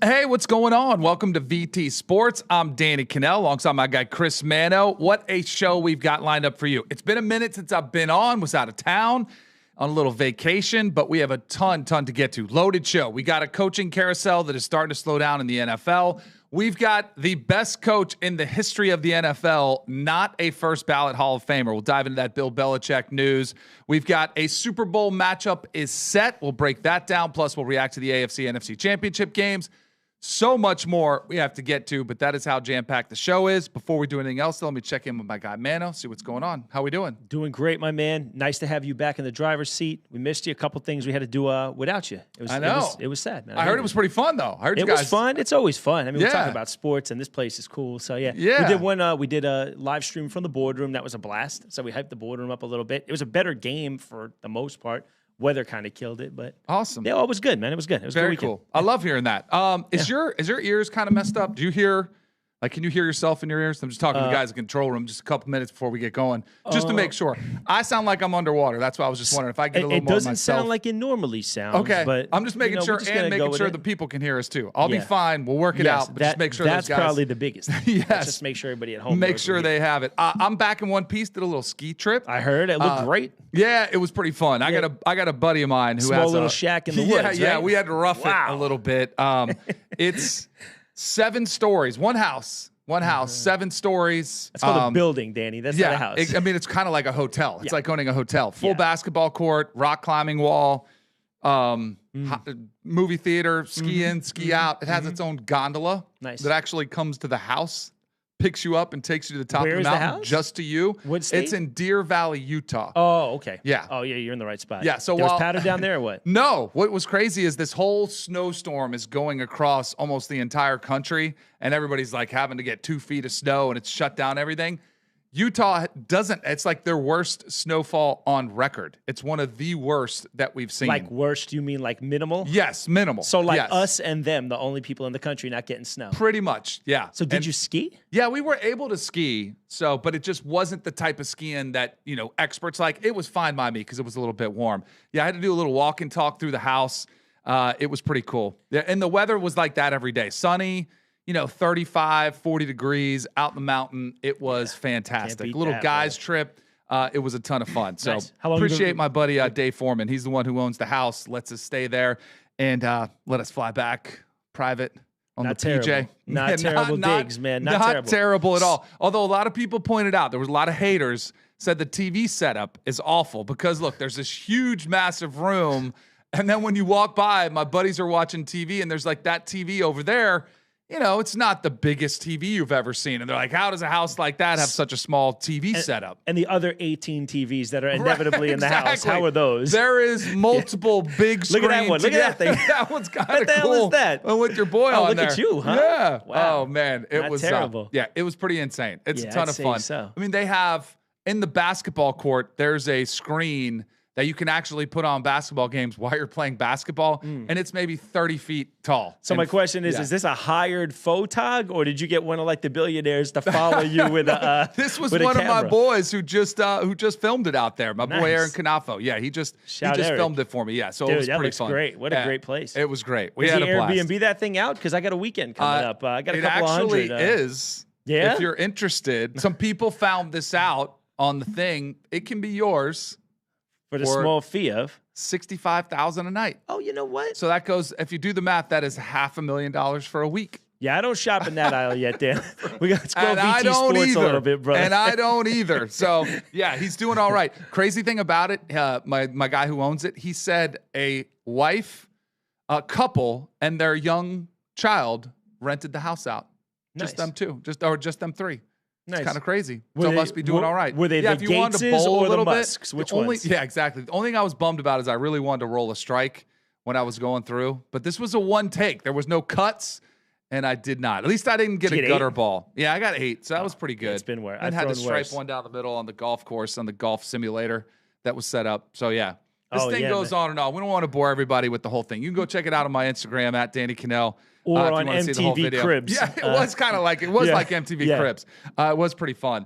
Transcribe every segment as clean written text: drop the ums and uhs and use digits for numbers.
Hey, what's going on? Welcome to VT Sports. I'm Danny Kanell alongside my guy Chris Manno. What a show we've got lined up for you. It's been a minute since I've been on, was out of town on a little vacation, but we have a ton to get to. Loaded show. We got a coaching carousel that is starting to slow down in the NFL. We've got the best coach in the history of the NFL, not a first ballot Hall of Famer. We'll dive into that Bill Belichick news. We've got a Super Bowl matchup is set. We'll break that down. Plus, we'll react to the AFC, NFC championship games. So much more we have to get to, but that is how jam-packed the show is. Before we do anything else, let me check in with my guy, Manno, see what's going on. How we doing? Doing great, my man. Nice to have you back in the driver's seat. We missed you. A couple things we had to do without you. I know. It was sad, man. I heard it was pretty fun, though. I heard it was fun. It's always fun. I mean, we're talking about sports, and this place is cool. So, yeah. We did a live stream from the boardroom. That was a blast. So we hyped the boardroom up a little bit. It was a better game for the most part. Weather kind of killed it, but awesome. Yeah, it was good, man. It was good. It was very cool. I love hearing that. Is your ears kind of messed up? Do you hear? Like, can you hear yourself in your ears? I'm just talking to the guys in the control room just a couple minutes before we get going, just to make sure. I sound like I'm underwater. That's why I was just wondering if I get a little more myself. It doesn't sound like it normally sounds. Okay, but I'm just making sure and making sure the people can hear us too. I'll be fine. We'll work it out, but just make sure that's those guys, probably the biggest. Yes, let's just make sure everybody at home make sure they have it. I'm back in one piece. Did a little ski trip. I heard it looked great. Yeah, it was pretty fun. I got a buddy of mine who has a little shack in the woods. Yeah, we had to rough it a little bit. It's 7 stories, one house, 7 stories. It's called a building, Danny. That's not a house. It's kind of like a hotel. It's like owning a hotel. Full basketball court, rock climbing wall, movie theater, ski in, ski out. It has its own gondola that actually comes to the house, picks you up and takes you to the top of the mountain just to you. What state? It's in Deer Valley, Utah. Oh, okay. Yeah. Oh, yeah, you're in the right spot. Yeah. So there was powder down there or what? No. What was crazy is this whole snowstorm is going across almost the entire country, and everybody's like having to get 2 feet of snow, and it's shut down everything. Utah doesn't. It's like their worst snowfall on record. It's one of the worst that we've seen. Like worst, you mean like minimal? Yes, minimal. So like us and them, the only people in the country not getting snow. Pretty much, yeah. So did you ski? Yeah, we were able to ski. So, but it just wasn't the type of skiing that, experts like. It was fine by me because it was a little bit warm. Yeah, I had to do a little walk and talk through the house. It was pretty cool. Yeah, and the weather was like that every day. Sunny. 35, 40 degrees out in the mountain. It was fantastic. A little guys trip. It was a ton of fun. So appreciate my buddy Dave Foreman. He's the one who owns the house, lets us stay there, and let us fly back private on the PJ. Not terrible digs, man. Not terrible at all. Although a lot of people pointed out, there was a lot of haters, said the TV setup is awful because, look, there's this huge, massive room, and then when you walk by, my buddies are watching TV, and there's like that TV over there. It's not the biggest TV you've ever seen. And they're like, how does a house like that have such a small TV setup? And the other 18 TVs that are inevitably in the house, how are those? There is multiple big screens. Look at that one. Look at that thing. That one's kind of cool. What the hell is that? And with your boy on look there. At you, huh? Yeah. Wow. Oh, man. It was terrible. It was pretty insane. It's a ton of fun. So. I mean, they have, in the basketball court, there's a screen that you can actually put on basketball games while you're playing basketball, and it's maybe 30 feet tall. So my question is this a hired photog, or did you get one of like the billionaires to follow you with a This was one of my boys who just filmed it out there. My boy Aaron Canafo. Yeah, he just filmed it for me. Yeah, so it was pretty fun. Great. What a great place. It was great. We Did had a blast. Airbnb that thing out? Because I got a weekend coming up. I got a couple hundred. It actually is. Yeah? If you're interested. Some people found this out on the thing. It can be yours. For the small fee of $65,000 a night. Oh, you know what? So that goes, if you do the math, that is $500,000 for a week. Yeah, I don't shop in that aisle yet, Dan. Let's go VT Sports a little bit, brother. And I don't either. So, yeah, he's doing all right. Crazy thing about it, my guy who owns it, he said a wife, a couple, and their young child rented the house out. Just them two, just them three. Nice. It's kind of crazy. So it must be doing all right. Were they the Gateses or the Musks? Which ones? Yeah, exactly. The only thing I was bummed about is I really wanted to roll a strike when I was going through. But this was a one take. There was no cuts, and I did not. At least I didn't get a gutter ball. Yeah, I got 8, so that was pretty good. It's been worse. I had to stripe one down the middle on the golf course, on the golf simulator that was set up. So, yeah. This thing goes on and on. We don't want to bore everybody with the whole thing. You can go check it out on my Instagram at Danny Kanell. Or on MTV Cribs. Yeah, it was kind of like, like MTV Cribs. It was pretty fun.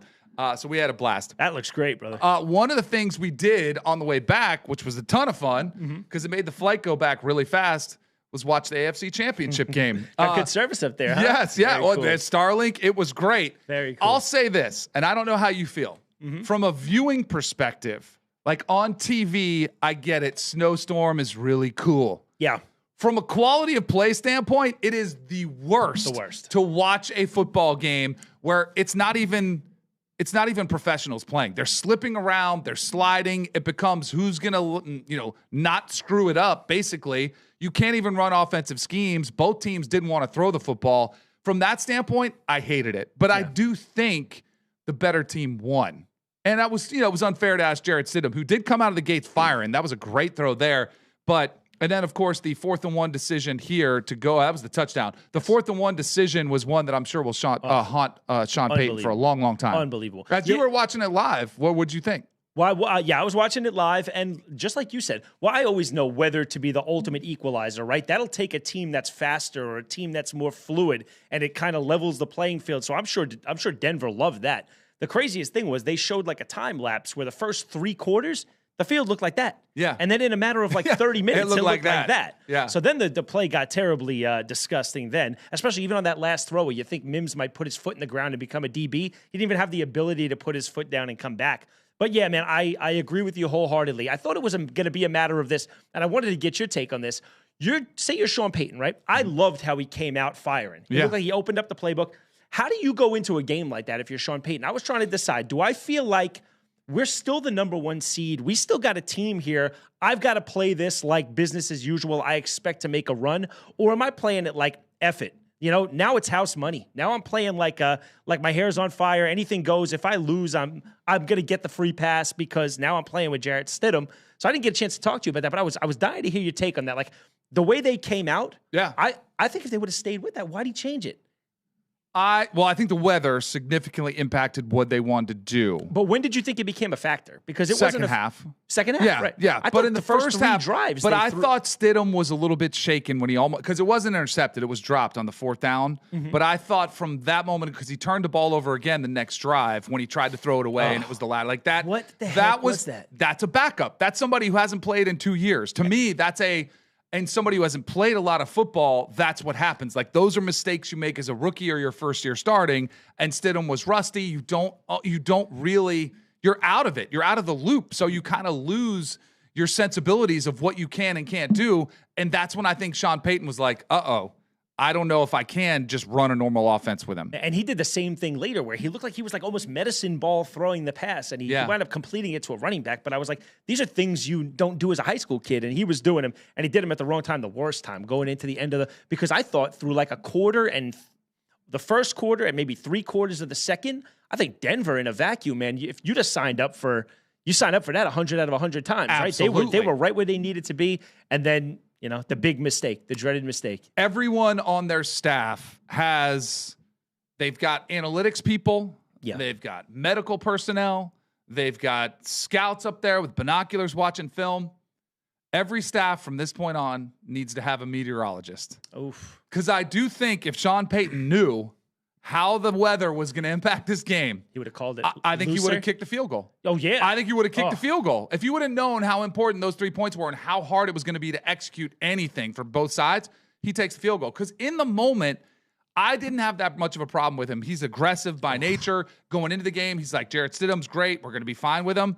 So we had a blast. That looks great, brother. One of the things we did on the way back, which was a ton of fun, because it made the flight go back really fast, was watch the AFC Championship game. Got good service up there, huh? Yes, yeah. Very Well, cool. Starlink, it was great. Very cool. I'll say this, and I don't know how you feel. From a viewing perspective, like on TV, I get it. Snowstorm is really cool. Yeah. From a quality of play standpoint, it is the worst to watch a football game where it's not even professionals playing. They're slipping around, they're sliding. It becomes who's going to, not screw it up, basically. You can't even run offensive schemes. Both teams didn't want to throw the football. From that standpoint, I hated it. But I do think the better team won. And that was, it was unfair to ask Jarrett Stidham, who did come out of the gates firing. That was a great throw there. And then, of course, the 4th and 1 decision here to go. That was the touchdown. The 4th and 1 decision was one that I'm sure will haunt Sean Payton for a long, long time. Unbelievable. As you were watching it live, what would you think? Well, I was watching it live, and just like you said, I always know whether to be the ultimate equalizer, right? That'll take a team that's faster or a team that's more fluid, and it kind of levels the playing field. So I'm sure Denver loved that. The craziest thing was they showed like a time lapse where the first 3 quarters, the field looked like that. Yeah. And then in a matter of like 30 minutes, it looked like that. Yeah. So then the play got terribly disgusting then, especially even on that last throw where you think Mims might put his foot in the ground and become a DB. He didn't even have the ability to put his foot down and come back. But yeah, man, I agree with you wholeheartedly. I thought it was going to be a matter of this, and I wanted to get your take on this. Say you're Sean Payton, right? I loved how he came out firing. It looked like he opened up the playbook. How do you go into a game like that if you're Sean Payton? I was trying to decide, do I feel like we're still the number 1 seed? We still got a team here. I've got to play this like business as usual. I expect to make a run. Or am I playing it like F it? Now it's house money. Now I'm playing like my hair's on fire. Anything goes. If I lose, I'm going to get the free pass because now I'm playing with Jarrett Stidham. So I didn't get a chance to talk to you about that, but I was dying to hear your take on that. Like the way they came out. Yeah. I think if they would have stayed with that, why'd he change it? I think the weather significantly impacted what they wanted to do. But when did you think it became a factor? Because it second wasn't half. Second half, yeah, right? Yeah, but in the first half drives. But I thought Stidham was a little bit shaken when he almost, because it wasn't intercepted, it was dropped on the 4th down. But I thought from that moment, because he turned the ball over again the next drive when he tried to throw it away, and it was the ladder like that. What the heck was that? That's a backup. That's somebody who hasn't played in 2 years. To me, and somebody who hasn't played a lot of football, that's what happens. Like those are mistakes you make as a rookie or your first year starting. And Stidham was rusty. You don't really, you're out of it. You're out of the loop. So you kind of lose your sensibilities of what you can and can't do. And that's when I think Sean Payton was like, I don't know if I can just run a normal offense with him. And he did the same thing later where he looked like he was like almost medicine ball throwing the pass, and he wound up completing it to a running back. But I was like, these are things you don't do as a high school kid, and he was doing them, and he did them at the wrong time, the worst time, going into the end of because I thought through like a quarter and the first quarter and maybe 3 quarters of the second, I think Denver in a vacuum, man, if you just signed up for that 100 out of 100 times, Absolutely. right? They were right where they needed to be, and then the big mistake, the dreaded mistake. Everyone on their staff they've got analytics people. Yeah. They've got medical personnel. They've got scouts up there with binoculars watching film. Every staff from this point on needs to have a meteorologist. Oof. Because I do think if Sean Payton knew how the weather was going to impact this game, he would have called it. I think he would have kicked the field goal. Oh, yeah. I think he would have kicked the field goal. If you would have known how important those 3 points were and how hard it was going to be to execute anything for both sides, he takes the field goal. Because in the moment, I didn't have that much of a problem with him. He's aggressive by nature. Going into the game, he's like, Jarrett Stidham's great. We're going to be fine with him.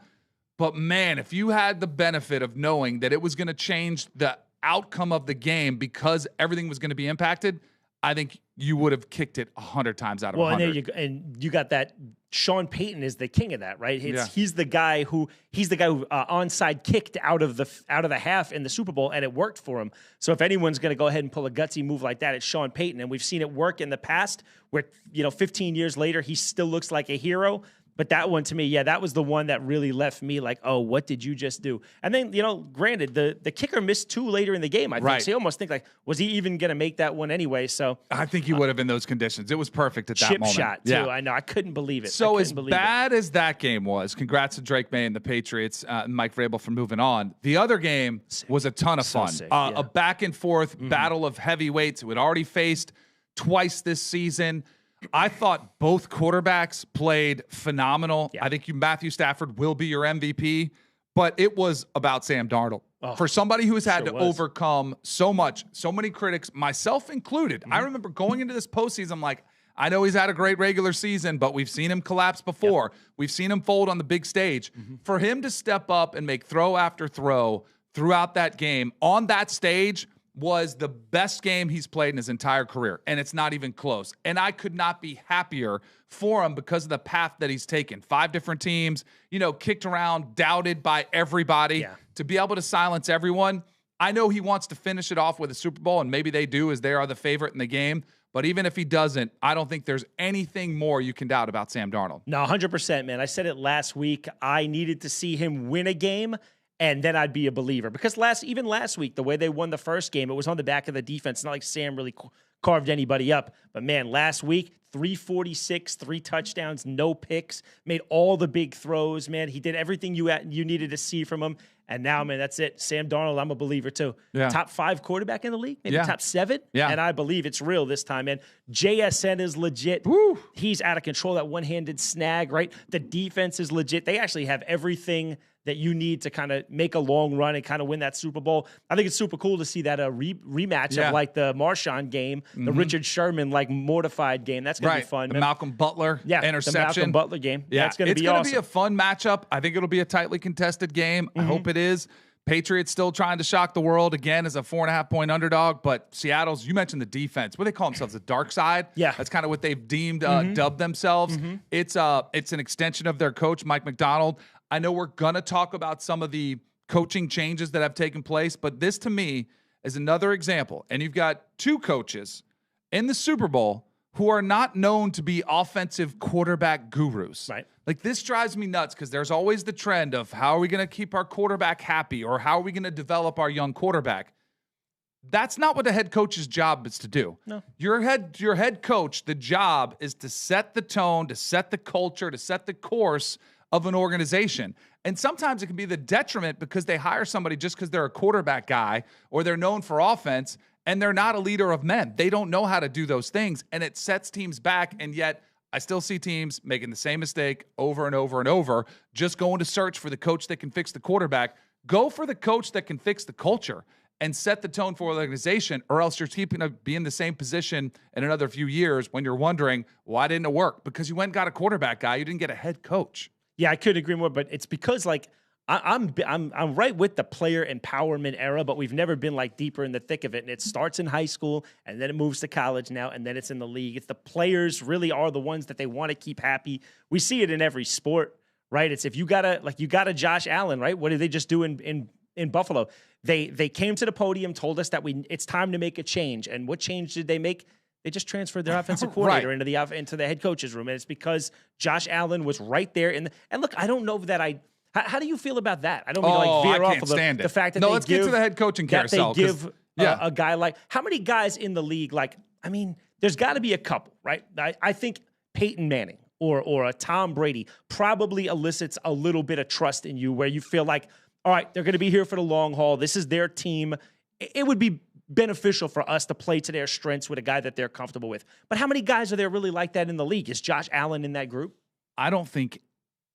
But, man, if you had the benefit of knowing that it was going to change the outcome of the game because everything was going to be impacted, I think you would have kicked it 100 times out of 100. And you got that. Sean Payton is the king of that, right? He's the guy who onside kicked out of the half in the Super Bowl, and it worked for him. So if anyone's going to go ahead and pull a gutsy move like that, it's Sean Payton, and we've seen it work in the past. Where 15 years later, he still looks like a hero. But that one, to me, that was the one that really left me like, oh, what did you just do? And then, granted, the kicker missed 2 later in the game, I think. Right. So you almost think, like, was he even going to make that one anyway? So I think he would have in those conditions. It was perfect at that moment. Chip shot, too. Yeah. I know. I couldn't believe it. So as bad as that game was, congrats to Drake May and the Patriots, and Mike Vrabel for moving on. The other game was a ton of fun. A back-and-forth battle of heavyweights who had already faced twice this season. I thought both quarterbacks played phenomenal. Yeah. I think Matthew Stafford will be your MVP, but it was about Sam Darnold. For somebody who's had to was. overcome so much, so many critics, myself included. I remember going into this postseason, I'm like, I know he's had a great regular season, but we've seen him collapse before. Yep. We've seen him fold on the big stage. For him to step up and make throw after throw throughout that game on that stage was the best game he's played in his entire career, and it's not even close. And I could not be happier for him because of the path that he's taken. 5 different teams, kicked around, doubted by everybody. Yeah. To be able to silence everyone, I know he wants to finish it off with a Super Bowl, and maybe they do as they are the favorite in the game. But even if he doesn't, I don't think there's anything more you can doubt about Sam Darnold. No, 100%, man. I said it last week. I needed to see him win a game, and then I'd be a believer. Because even last week, the way they won the first game, it was on the back of the defense. It's not like Sam really carved anybody up. But, man, last week, 346, 3 touchdowns, no picks, made all the big throws, man. He did everything you needed to see from him. And now, man, that's it. Sam Darnold, I'm a believer, too. Yeah. Top 5 quarterback in the league, maybe top 7. Yeah. And I believe it's real this time, man. JSN is legit. Woo. He's out of control, that one-handed snag, right? The defense is legit. They actually have everything that you need to kind of make a long run and kind of win that Super Bowl. I think it's super cool to see that rematch of like the Marshawn game, the Richard Sherman like mortified game. That's going to be fun. The Malcolm Butler interception. The Malcolm Butler game. Yeah, it's going to be awesome. It's going to be a fun matchup. I think it'll be a tightly contested game. I hope it is. Patriots still trying to shock the world again as a 4.5-point underdog, but Seattle's, you mentioned the defense. What do they call themselves? The dark side? Yeah. That's kind of what they've deemed, dubbed themselves. It's an extension of their coach, Mike Macdonald. I know we're going to talk about some of the coaching changes that have taken place, but this to me is another example. And you've got 2 coaches in the Super Bowl who are not known to be offensive quarterback gurus. Right. Like, this drives me nuts because there's always the trend of how are we going to keep our quarterback happy or how are we going to develop our young quarterback? That's not what the head coach's job is to do. No. Your head coach, the job is to set the tone, to set the culture, to set the course of an organization. And sometimes it can be the detriment because they hire somebody just because they're a quarterback guy or they're known for offense and they're not a leader of men. They don't know how to do those things, and it sets teams back. And yet I still see teams making the same mistake over and over and over, just going to search for the coach that can fix the quarterback. Go for the coach that can fix the culture and set the tone for the organization, or else you're keeping to be in the same position in another few years when you're wondering, why didn't it work? Because you went and got a quarterback guy. You didn't get a head coach. Yeah, I couldn't agree more, but it's because like I'm right with the player empowerment era, but we've never been like deeper in the thick of it. And it starts in high school, and then it moves to college now, and then it's in the league. It's the players really are the ones that they want to keep happy. We see it in every sport, right? It's if you got a Josh Allen, right? What did they just do in Buffalo? They came to the podium, told us that it's time to make a change. And what change did they make? They just transferred their offensive coordinator into the head coach's room, and it's because Josh Allen was right there. And look, I don't know that How do you feel about that? I don't mean to like veer off of the fact that let's get to the head coaching carousel. That they give a guy like, how many guys in the league? Like, I mean, there's got to be a couple, right? I think Peyton Manning or a Tom Brady probably elicits a little bit of trust in you, where you feel like, all right, they're going to be here for the long haul. This is their team. It would be beneficial for us to play to their strengths with a guy that they're comfortable with. But how many guys are there really like that in the league? Is Josh Allen in that group? I don't think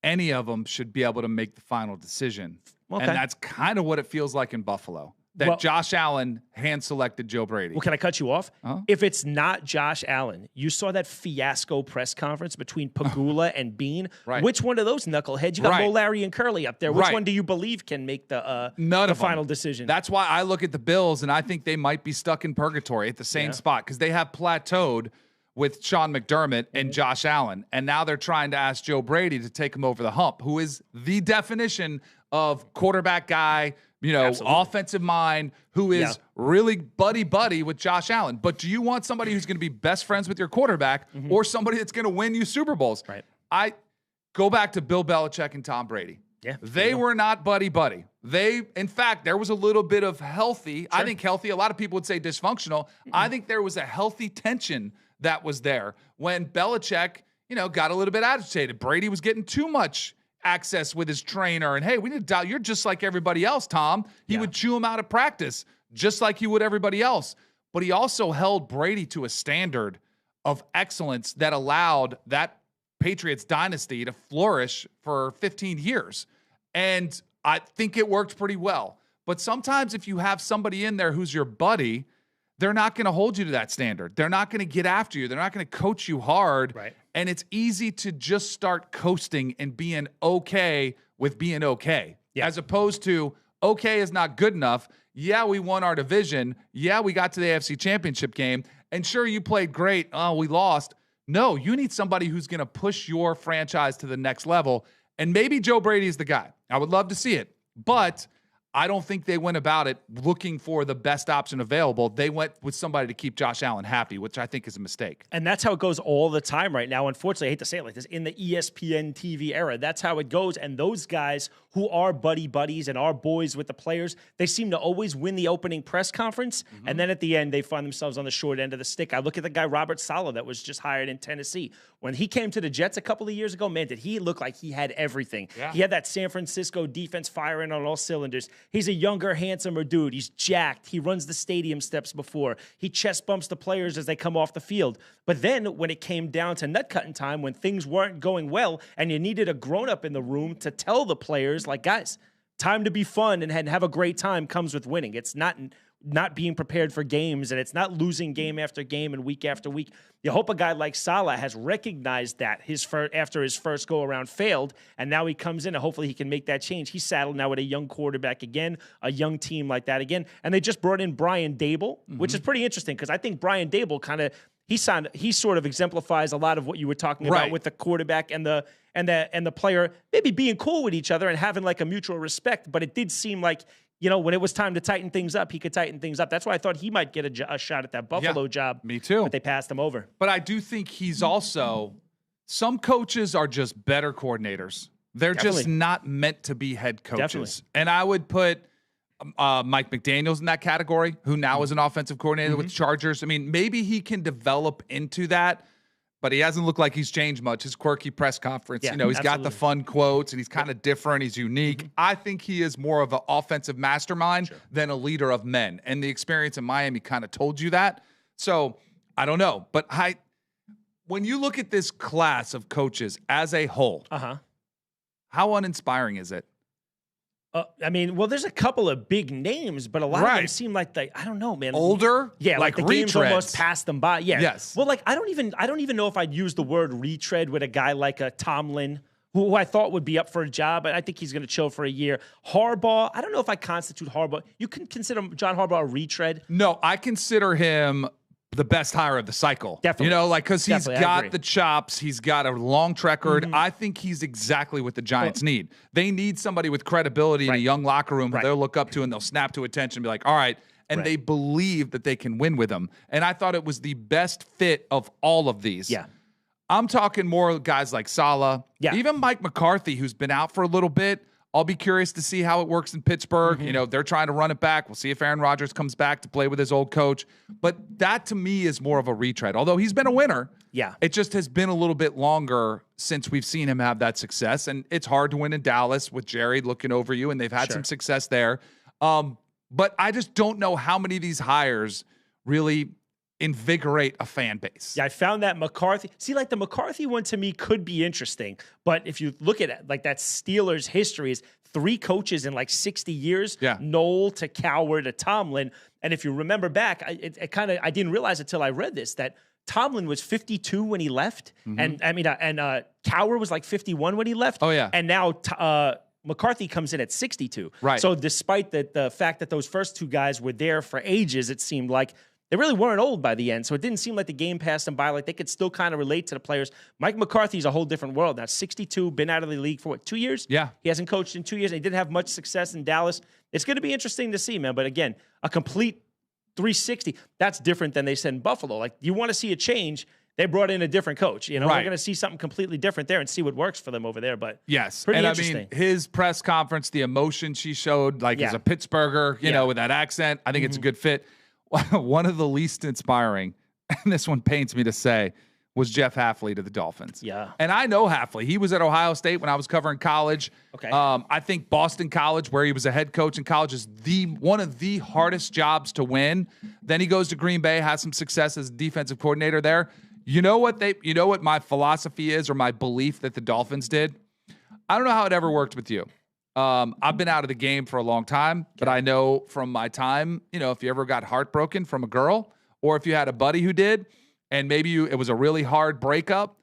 any of them should be able to make the final decision. Okay. And that's kind of what it feels like in Buffalo. That Josh Allen hand-selected Joe Brady. Well, can I cut you off? If it's not Josh Allen, you saw that fiasco press conference between Pagula and Bean. Right. Which one of those knuckleheads? You got Mo, Larry, and Curly up there. Which one do you believe can make the final decision? That's why I look at the Bills, and I think they might be stuck in purgatory at the same spot because they have plateaued with Sean McDermott and Josh Allen. And now they're trying to ask Joe Brady to take him over the hump, who is the definition of quarterback guy, offensive mind, who is really buddy-buddy with Josh Allen. But do you want somebody who's going to be best friends with your quarterback or somebody that's going to win you Super Bowls? Right. I go back to Bill Belichick and Tom Brady. Yeah, they were not buddy-buddy. In fact, there was a little bit of healthy, I think healthy, a lot of people would say dysfunctional. I think there was a healthy tension that was there when Belichick, got a little bit agitated. Brady was getting too much access with his trainer, and hey, we need to doubt you're just like everybody else, Tom. He would chew him out of practice just like he would everybody else. But he also held Brady to a standard of excellence that allowed that Patriots dynasty to flourish for 15 years. And I think it worked pretty well. But sometimes if you have somebody in there who's your buddy, they're not going to hold you to that standard. They're not going to get after you. They're not going to coach you hard. Right. And it's easy to just start coasting and being okay with being okay, as opposed to okay is not good enough. Yeah, we won our division. Yeah, we got to the AFC Championship game. And sure, you played great. Oh, we lost. No, you need somebody who's going to push your franchise to the next level. And maybe Joe Brady is the guy. I would love to see it. But I don't think they went about it looking for the best option available. They went with somebody to keep Josh Allen happy, which I think is a mistake. And that's how it goes all the time right now. Unfortunately, I hate to say it like this, in the ESPN TV era, that's how it goes. And those guys who are buddies and are boys with the players, they seem to always win the opening press conference. And then at the end, they find themselves on the short end of the stick. I look at the guy, Robert Saleh, that was just hired in Tennessee. When he came to the Jets a couple of years ago, man, did he look like he had everything. Yeah. He had that San Francisco defense firing on all cylinders. He's a younger, handsomer dude. He's jacked. He runs the stadium steps before. He chest bumps the players as they come off the field. But then when it came down to nut cutting time, when things weren't going well and you needed a grown-up in the room to tell the players, like, guys, time to be fun and have a great time comes with winning. It's not being prepared for games, and it's not losing game after game and week after week. You hope a guy like Saleh has recognized that after his first go-around failed, and now he comes in, and hopefully he can make that change. He's saddled now with a young quarterback again, a young team like that again, and they just brought in Brian Dable, which is pretty interesting because I think Brian Dable he sort of exemplifies a lot of what you were talking about with the quarterback and the player maybe being cool with each other and having like a mutual respect, but it did seem like, you know, when it was time to tighten things up, he could tighten things up. That's why I thought he might get a shot at that Buffalo job. Me too. But they passed him over. But I do think he's also, some coaches are just better coordinators. They're just not meant to be head coaches. Definitely. And I would put Mike McDaniels in that category, who now is an offensive coordinator with Chargers. I mean, maybe he can develop into that, but he hasn't looked like he's changed much. His quirky press conference, he's got the fun quotes and he's kind of different. He's unique. I think he is more of an offensive mastermind than a leader of men. And the experience in Miami kind of told you that. So I don't know. But when you look at this class of coaches as a whole, how uninspiring is it? I mean, well, there's a couple of big names, but a lot of them seem like I don't know, man. Older? Yeah, like the games almost passed them by. Yeah. Yes. Well, like I don't even know if I'd use the word retread with a guy like a Tomlin, who I thought would be up for a job, but I think he's going to chill for a year. Harbaugh, I don't know if I constitute Harbaugh. You can consider John Harbaugh a retread? No, I consider him the best hire of the cycle. Definitely. Because he's got the chops. He's got a long track record. I think he's exactly what the Giants need. They need somebody with credibility in a young locker room who they'll look up to and they'll snap to attention and be like, all right. And they believe that they can win with him. And I thought it was the best fit of all of these. Yeah. I'm talking more guys like Saleh. Yeah. Even Mike McCarthy, who's been out for a little bit. I'll be curious to see how it works in Pittsburgh. They're trying to run it back. We'll see if Aaron Rodgers comes back to play with his old coach. But that, to me, is more of a retread. Although he's been a winner, it just has been a little bit longer since we've seen him have that success. And it's hard to win in Dallas with Jerry looking over you, and they've had some success there. But I just don't know how many of these hires really invigorate a fan base. Yeah, I found that McCarthy. See, like the McCarthy one to me could be interesting, but if you look at it, like that Steelers history is 3 coaches in like 60 years. Noel to Cowher to Tomlin. And if you remember back, I didn't realize until I read this that Tomlin was 52 when he left, and Cowher was like 51 when he left. Oh yeah, and now McCarthy comes in at 62. Right. So despite the fact that those first 2 guys were there for ages, it seemed like they really weren't old by the end, so it didn't seem like the game passed them by. Like they could still kind of relate to the players. Mike McCarthy's a whole different world now. 62, been out of the league for what, 2 years? Yeah. He hasn't coached in 2 years, and he didn't have much success in Dallas. It's going to be interesting to see, man. But again, a complete 360, that's different than they said in Buffalo. Like, you want to see a change, they brought in a different coach. We're going to see something completely different there and see what works for them over there. But pretty interesting. I mean, his press conference, the emotion she showed, like as a Pittsburgher, with that accent, I think it's a good fit. One of the least inspiring, and this one pains me to say, was Jeff Hafley to the Dolphins. Yeah. And I know Hafley. He was at Ohio State when I was covering college. Okay. I think Boston College, where he was a head coach in college, is one of the hardest jobs to win. Then he goes to Green Bay, has some success as a defensive coordinator there. You know what my philosophy is, or my belief that the Dolphins did? I don't know how it ever worked with you. I've been out of the game for a long time, but I know from my time, if you ever got heartbroken from a girl, or if you had a buddy who did, and maybe it was a really hard breakup,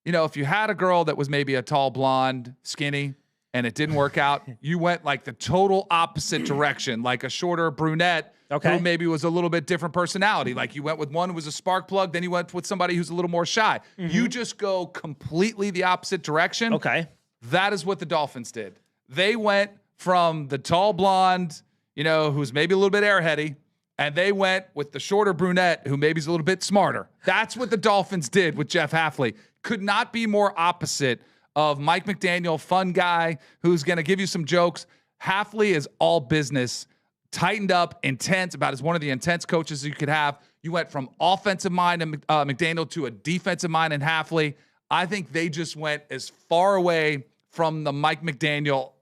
if you had a girl that was maybe a tall blonde, skinny, and it didn't work out, you went like the total opposite direction, like a shorter brunette who maybe was a little bit different personality. Like you went with one who was a spark plug, then you went with somebody who's a little more shy. You just go completely the opposite direction. Okay. That is what the Dolphins did. They went from the tall blonde, who's maybe a little bit airheady, and they went with the shorter brunette who maybe is a little bit smarter. That's what the Dolphins did with Jeff Hafley. Could not be more opposite of Mike McDaniel, fun guy who's going to give you some jokes. Hafley is all business, tightened up, intense, about as one of the intense coaches you could have. You went from offensive mind in McDaniel to a defensive mind in Hafley. I think they just went as far away from the Mike McDaniel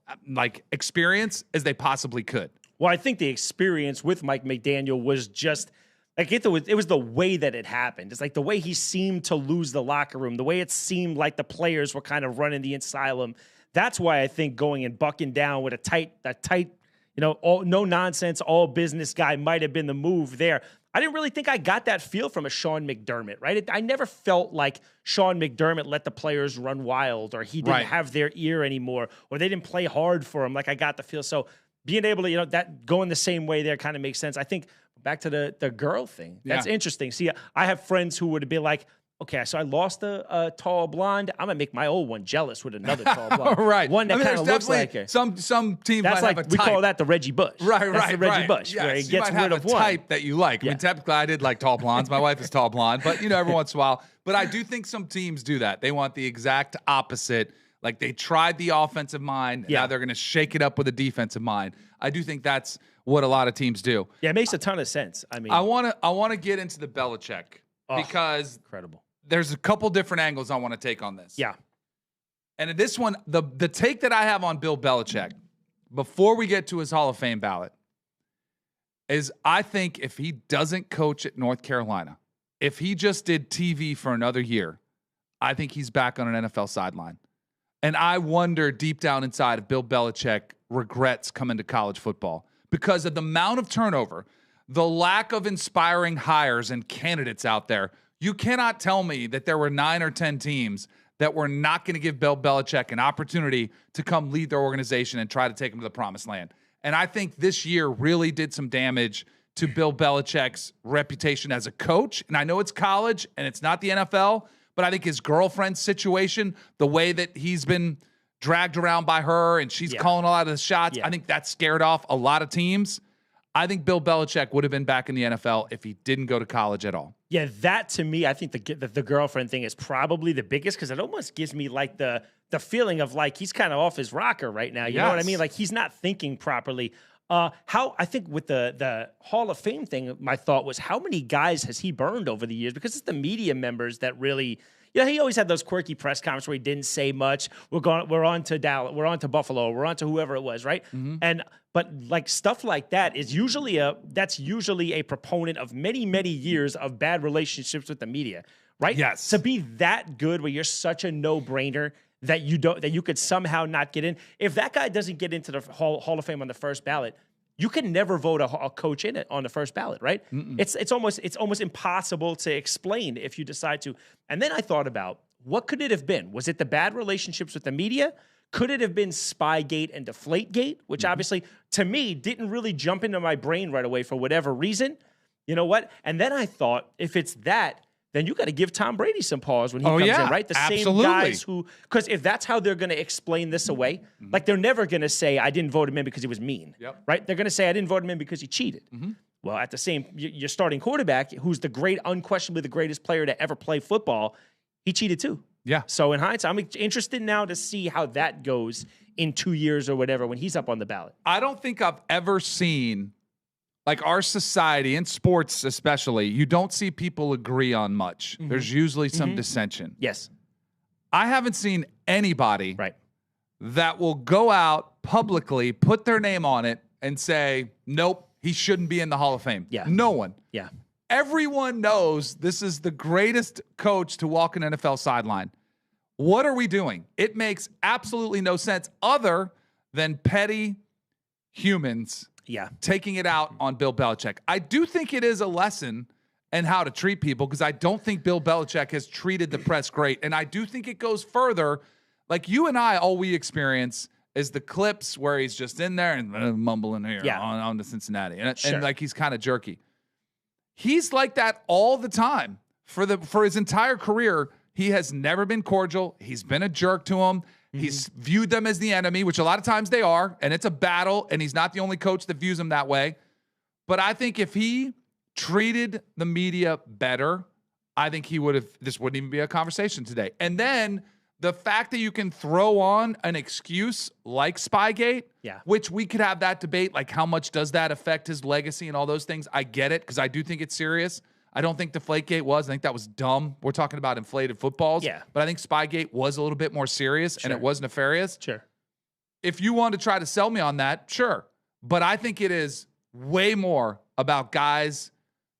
experience as they possibly could. Well, I think the experience with Mike McDaniel was just it was the way that it happened. It's like the way he seemed to lose the locker room, the way it seemed like the players were kind of running the asylum. That's why I think going and bucking down with a tight, no nonsense, all business guy might have been the move there. I didn't really think I got that feel from a Sean McDermott, right? I never felt like Sean McDermott let the players run wild, or he didn't have their ear anymore, or they didn't play hard for him. Like I got the feel. So being able to, that going the same way there kind of makes sense. I think back to the girl thing. That's interesting. See, I have friends who would be like, okay, so I lost a tall blonde. I'm gonna make my old one jealous with another tall blonde. Right. One that kind of looks like her. Some teams that's might like have a type. We call that the Reggie Bush. Right. The Reggie Bush, yes. where he gets you might rid have of a one type that you like. I mean, typically I did like tall blondes. My wife is tall blonde, but every once in a while. But I do think some teams do that. They want the exact opposite. Like they tried the offensive mind, now they're going to shake it up with a defensive mind. I do think that's what a lot of teams do. Yeah, it makes a ton of sense. I mean, I want to get into the Belichick because incredible. There's a couple different angles I want to take on this. Yeah. And in this one, the take that I have on Bill Belichick before we get to his Hall of Fame ballot is I think if he doesn't coach at North Carolina, if he just did TV for another year, I think he's back on an NFL sideline. And I wonder deep down inside if Bill Belichick regrets coming to college football because of the amount of turnover, the lack of inspiring hires and candidates out there. You cannot tell me that there were 9 or 10 teams that were not going to give Bill Belichick an opportunity to come lead their organization and try to take them to the promised land. And I think this year really did some damage to Bill Belichick's reputation as a coach. And I know it's college and it's not the NFL, but I think his girlfriend's situation, the way that he's been dragged around by her and she's calling a lot of the shots, I think that scared off a lot of teams. I think Bill Belichick would have been back in the NFL if he didn't go to college at all. Yeah, that to me, I think the girlfriend thing is probably the biggest because it almost gives me like the feeling of like he's kind of off his rocker right now. You know what I mean? Like he's not thinking properly. How I think with the Hall of Fame thing, my thought was how many guys has he burned over the years? Because it's the media members that really. He always had those quirky press conferences where he didn't say much. We're on to Dallas, we're on to Buffalo, we're on to whoever it was, right? Mm-hmm. But like stuff like that is usually a proponent of many, many years of bad relationships with the media, right? Yes. To be that good where you're such a no-brainer that you could somehow not get in. If that guy doesn't get into the Hall of Fame on the first ballot, you can never vote a coach in it on the first ballot, right? It's almost impossible to explain if you decide to. And then I thought about what could it have been? Was it the bad relationships with the media? Could it have been Spygate and Deflategate, which obviously to me didn't really jump into my brain right away for whatever reason? You know what? And then I thought if it's that, then you got to give Tom Brady some pause when he comes in, right? The same guys who, because if that's how they're going to explain this away, like they're never going to say, I didn't vote him in because he was mean, right? They're going to say, I didn't vote him in because he cheated. Well, at the same, your starting quarterback, who's unquestionably the greatest player to ever play football, he cheated too. Yeah. So in hindsight, I'm interested now to see how that goes in 2 years or whatever when he's up on the ballot. I don't think I've ever seen, like our society, in sports especially, you don't see people agree on much. There's usually some dissension. Yes. I haven't seen anybody that will go out publicly, put their name on it, and say, nope, he shouldn't be in the Hall of Fame. Yeah. No one. Yeah. Everyone knows this is the greatest coach to walk an NFL sideline. What are we doing? It makes absolutely no sense other than petty humans taking it out on Bill Belichick. I do think it is a lesson in how to treat people, because I don't think Bill Belichick has treated the press great. And I do think it goes further. Like you and I, all we experience is the clips where he's just in there and mumbling here on the Cincinnati. And like he's kind of jerky. He's like that all the time. For his entire career, he has never been cordial. He's been a jerk to him. He's viewed them as the enemy, which a lot of times they are, and it's a battle, and he's not the only coach that views them that way. But I think if he treated the media better, I think this wouldn't even be a conversation today. And then the fact that you can throw on an excuse like Spygate, which we could have that debate, like how much does that affect his legacy and all those things? I get it, because I do think it's serious. I don't think Deflategate was. I think that was dumb. We're talking about inflated footballs. Yeah. But I think Spygate was a little bit more serious, and it was nefarious. Sure. If you want to try to sell me on that, sure. But I think it is way more about guys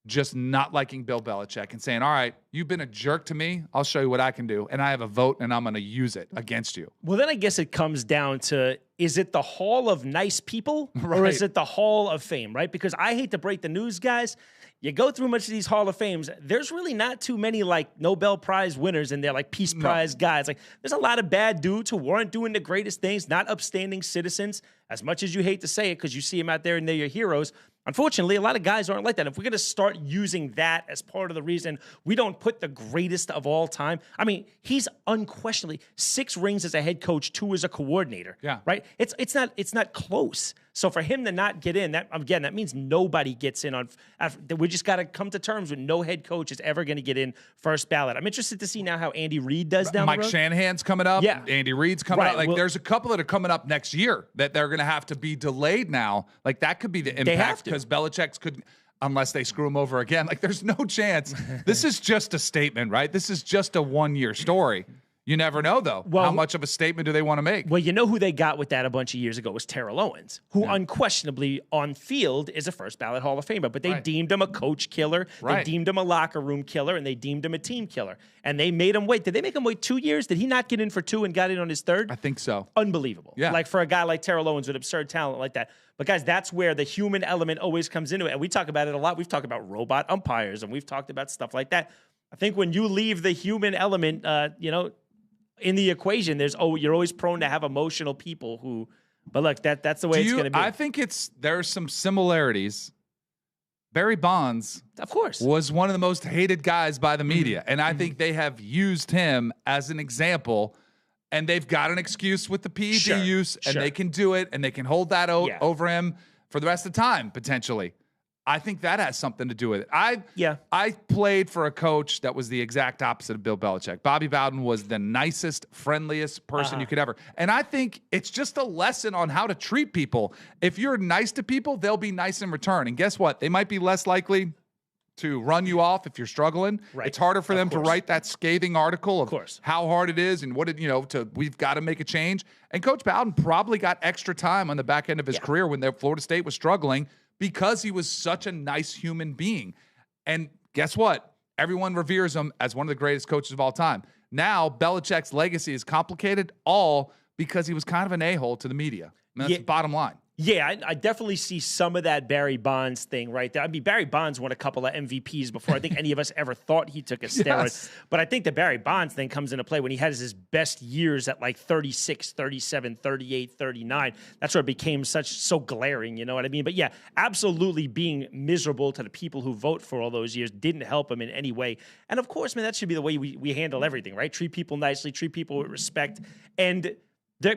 just not liking Bill Belichick and saying, all right, you've been a jerk to me. I'll show you what I can do. And I have a vote, and I'm going to use it against you. Well, then I guess it comes down to, is it the Hall of Nice People or is it the Hall of Fame, right? Because I hate to break the news, guys. You go through much of these Hall of Fames, there's really not too many like Nobel Prize winners in there, like Peace Prize guys. Like there's a lot of bad dudes who weren't doing the greatest things, not upstanding citizens, as much as you hate to say it, because you see them out there and they're your heroes. Unfortunately, a lot of guys aren't like that. If we're going to start using that as part of the reason we don't put the greatest of all time, I mean, he's unquestionably 6 rings as a head coach, 2 as a coordinator. Yeah. Right? It's not close. So for him to not get in, that means nobody gets in on. We just got to come to terms with no head coach is ever going to get in first ballot. I'm interested to see now how Andy Reid does down the road. Mike Shanahan's coming up. Yeah. Andy Reid's coming up. Like there's a couple that are coming up next year that they're going to have to be delayed now. Like that could be the impact, because Belichick's could, unless they screw him over again. Like there's no chance. This is just a statement, right? This is just a 1-year story. You never know, though. Well, how much of a statement do they want to make? Well, you know who they got with that a bunch of years ago was Terrell Owens, who unquestionably on field is a first ballot Hall of Famer, but they deemed him a coach killer. They deemed him a locker room killer, and they deemed him a team killer. And they made him wait. Did they make him wait 2 years? Did he not get in for 2 and got in on his 3rd? I think so. Unbelievable. Yeah. Like for a guy like Terrell Owens with absurd talent like that. But guys, that's where the human element always comes into it. And we talk about it a lot. We've talked about robot umpires, and we've talked about stuff like that. I think when you leave the human element, in the equation, you're always prone to have emotional people who, but look, that's the way it's going to be. I think there's some similarities. Barry Bonds, of course, was one of the most hated guys by the media, and I think they have used him as an example, and they've got an excuse with the PED use, and they can do it, and they can hold that over him for the rest of the time, potentially. I think that has something to do with it. I played for a coach that was the exact opposite of Bill Belichick. Bobby Bowden was the nicest, friendliest person you could ever. And I think it's just a lesson on how to treat people. If you're nice to people, they'll be nice in return. And guess what? They might be less likely to run you off if you're struggling. Right. It's harder for them to write that scathing article of how hard it is and what we've got to make a change. And Coach Bowden probably got extra time on the back end of his career when Florida State was struggling, because he was such a nice human being. And guess what? Everyone reveres him as one of the greatest coaches of all time. Now, Belichick's legacy is complicated, all because he was kind of an a-hole to the media. I mean, that's the bottom line. Yeah, I definitely see some of that Barry Bonds thing right there. I mean, Barry Bonds won a couple of MVPs before I think any of us ever thought he took a steroid. Yes. But I think the Barry Bonds thing comes into play when he had his best years at like 36, 37, 38, 39. That's where it became so glaring, you know what I mean? But yeah, absolutely being miserable to the people who vote for all those years didn't help him in any way. And of course, man, that should be the way we handle everything, right? Treat people nicely, treat people with respect, and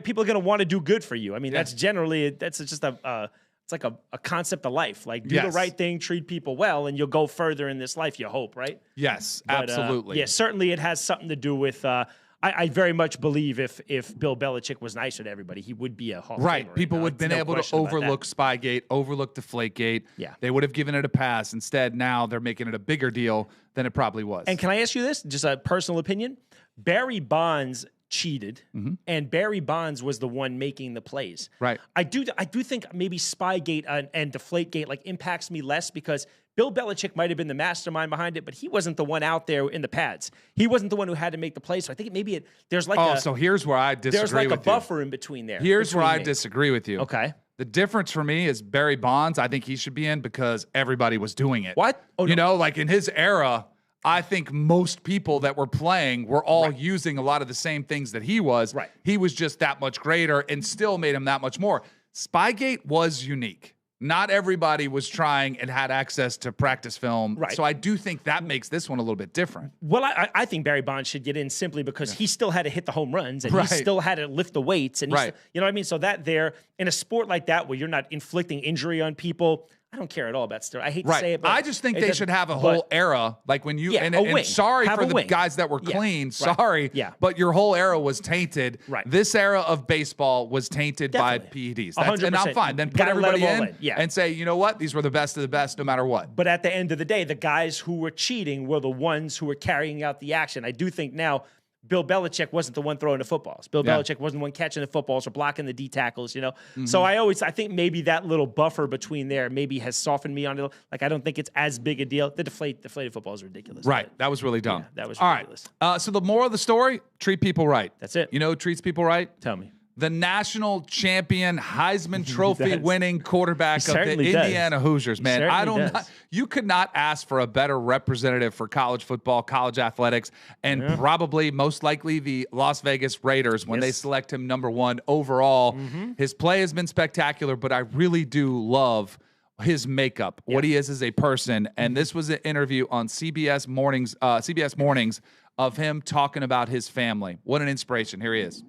people are going to want to do good for you. I mean, that's generally, it's just it's like a concept of life. Like, do the right thing, treat people well, and you'll go further in this life, you hope, right? Yes, absolutely. Certainly it has something to do with, I very much believe if Bill Belichick was nicer to everybody, he would be a Hall of Famer. Right. People would have been able to overlook Spygate, overlook Deflategate. Yeah. They would have given it a pass. Instead, now they're making it a bigger deal than it probably was. And can I ask you this? Just a personal opinion. Barry Bonds cheated, and Barry Bonds was the one making the plays. Right. I do think maybe Spygate and Deflategate like impacts me less because Bill Belichick might have been the mastermind behind it, but he wasn't the one out there in the pads. He wasn't the one who had to make the plays. So I think maybe there's like so here's where I disagree with you. There's like a buffer in between there. Here's where I disagree with you. Okay. The difference for me is Barry Bonds, I think he should be in because everybody was doing it. What? Oh, you know, like in his era, I think most people that were playing were all using a lot of the same things that he was. Right. He was just that much greater and still made him that much more. Spygate was unique. Not everybody was trying and had access to practice film. Right. So I do think that makes this one a little bit different. Well, I think Barry Bonds should get in simply because he still had to hit the home runs and he still had to lift the weights. And you know what I mean? So that there, in a sport like that where you're not inflicting injury on people, I don't care at all about steroids. I hate to say it, but I just think they should have a whole era, like when you and sorry for the guys that were clean, sorry, but your whole era was tainted. Right. This era of baseball was tainted by PEDs. And I'm fine. Then put everybody in and say, you know what? These were the best of the best, no matter what. But at the end of the day, the guys who were cheating were the ones who were carrying out the action. I do think now Bill Belichick wasn't the one throwing the footballs. Bill Belichick wasn't the one catching the footballs or blocking the D tackles, you know? So I think maybe that little buffer between there maybe has softened me on it. Like, I don't think it's as big a deal. The deflated football is ridiculous. Right. That was really dumb. Yeah, that was ridiculous. All right. So the moral of the story, treat people right. That's it. You know who treats people right? Tell me. The national champion, Heisman Trophy winning quarterback of the Indiana Hoosiers, man. You could not ask for a better representative for college football, college athletics, and probably most likely the Las Vegas Raiders when they select him #1 overall. His play has been spectacular, but I really do love his makeup, what he is as a person. And this was an interview on CBS Mornings of him talking about his family. What an inspiration. Here he is.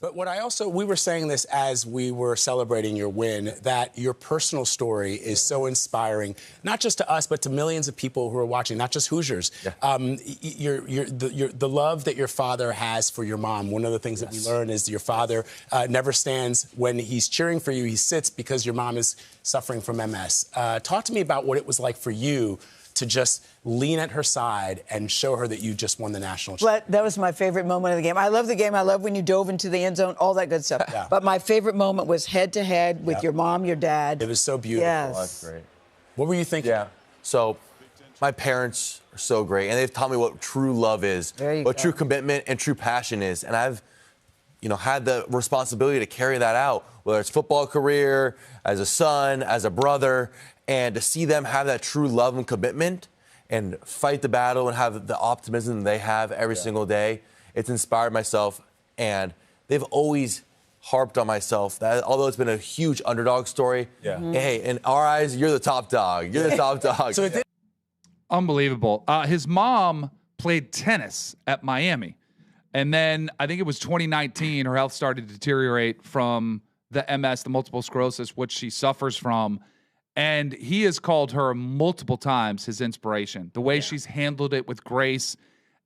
But what we were saying this as we were celebrating your win, that your personal story is so inspiring, not just to us, but to millions of people who are watching, not just Hoosiers. The love that your father has for your mom. One of the things that we learn is your father never stands when he's cheering for you. He sits because your mom is suffering from MS. Talk to me about what it was like for you to just lean at her side and show her that you just won the national championship. That was my favorite moment of the game. I love the game. I love when you dove into the end zone, all that good stuff. But my favorite moment was head-to-head with your mom, your dad. It was so beautiful. Yes. Oh, that's great. What were you thinking? Yeah. So my parents are so great, and they've taught me what true love is, what true commitment and true passion is. And I've had the responsibility to carry that out, whether it's football career, as a son, as a brother, and to see them have that true love and commitment and fight the battle and have the optimism they have every single day, it's inspired myself. And they've always harped on myself that although it's been a huge underdog story, hey, in our eyes, you're the top dog. You're the top dog. Unbelievable. His mom played tennis at Miami. And then I think it was 2019, her health started to deteriorate from the MS, the multiple sclerosis, which she suffers from. And he has called her multiple times his inspiration, the way she's handled it with grace.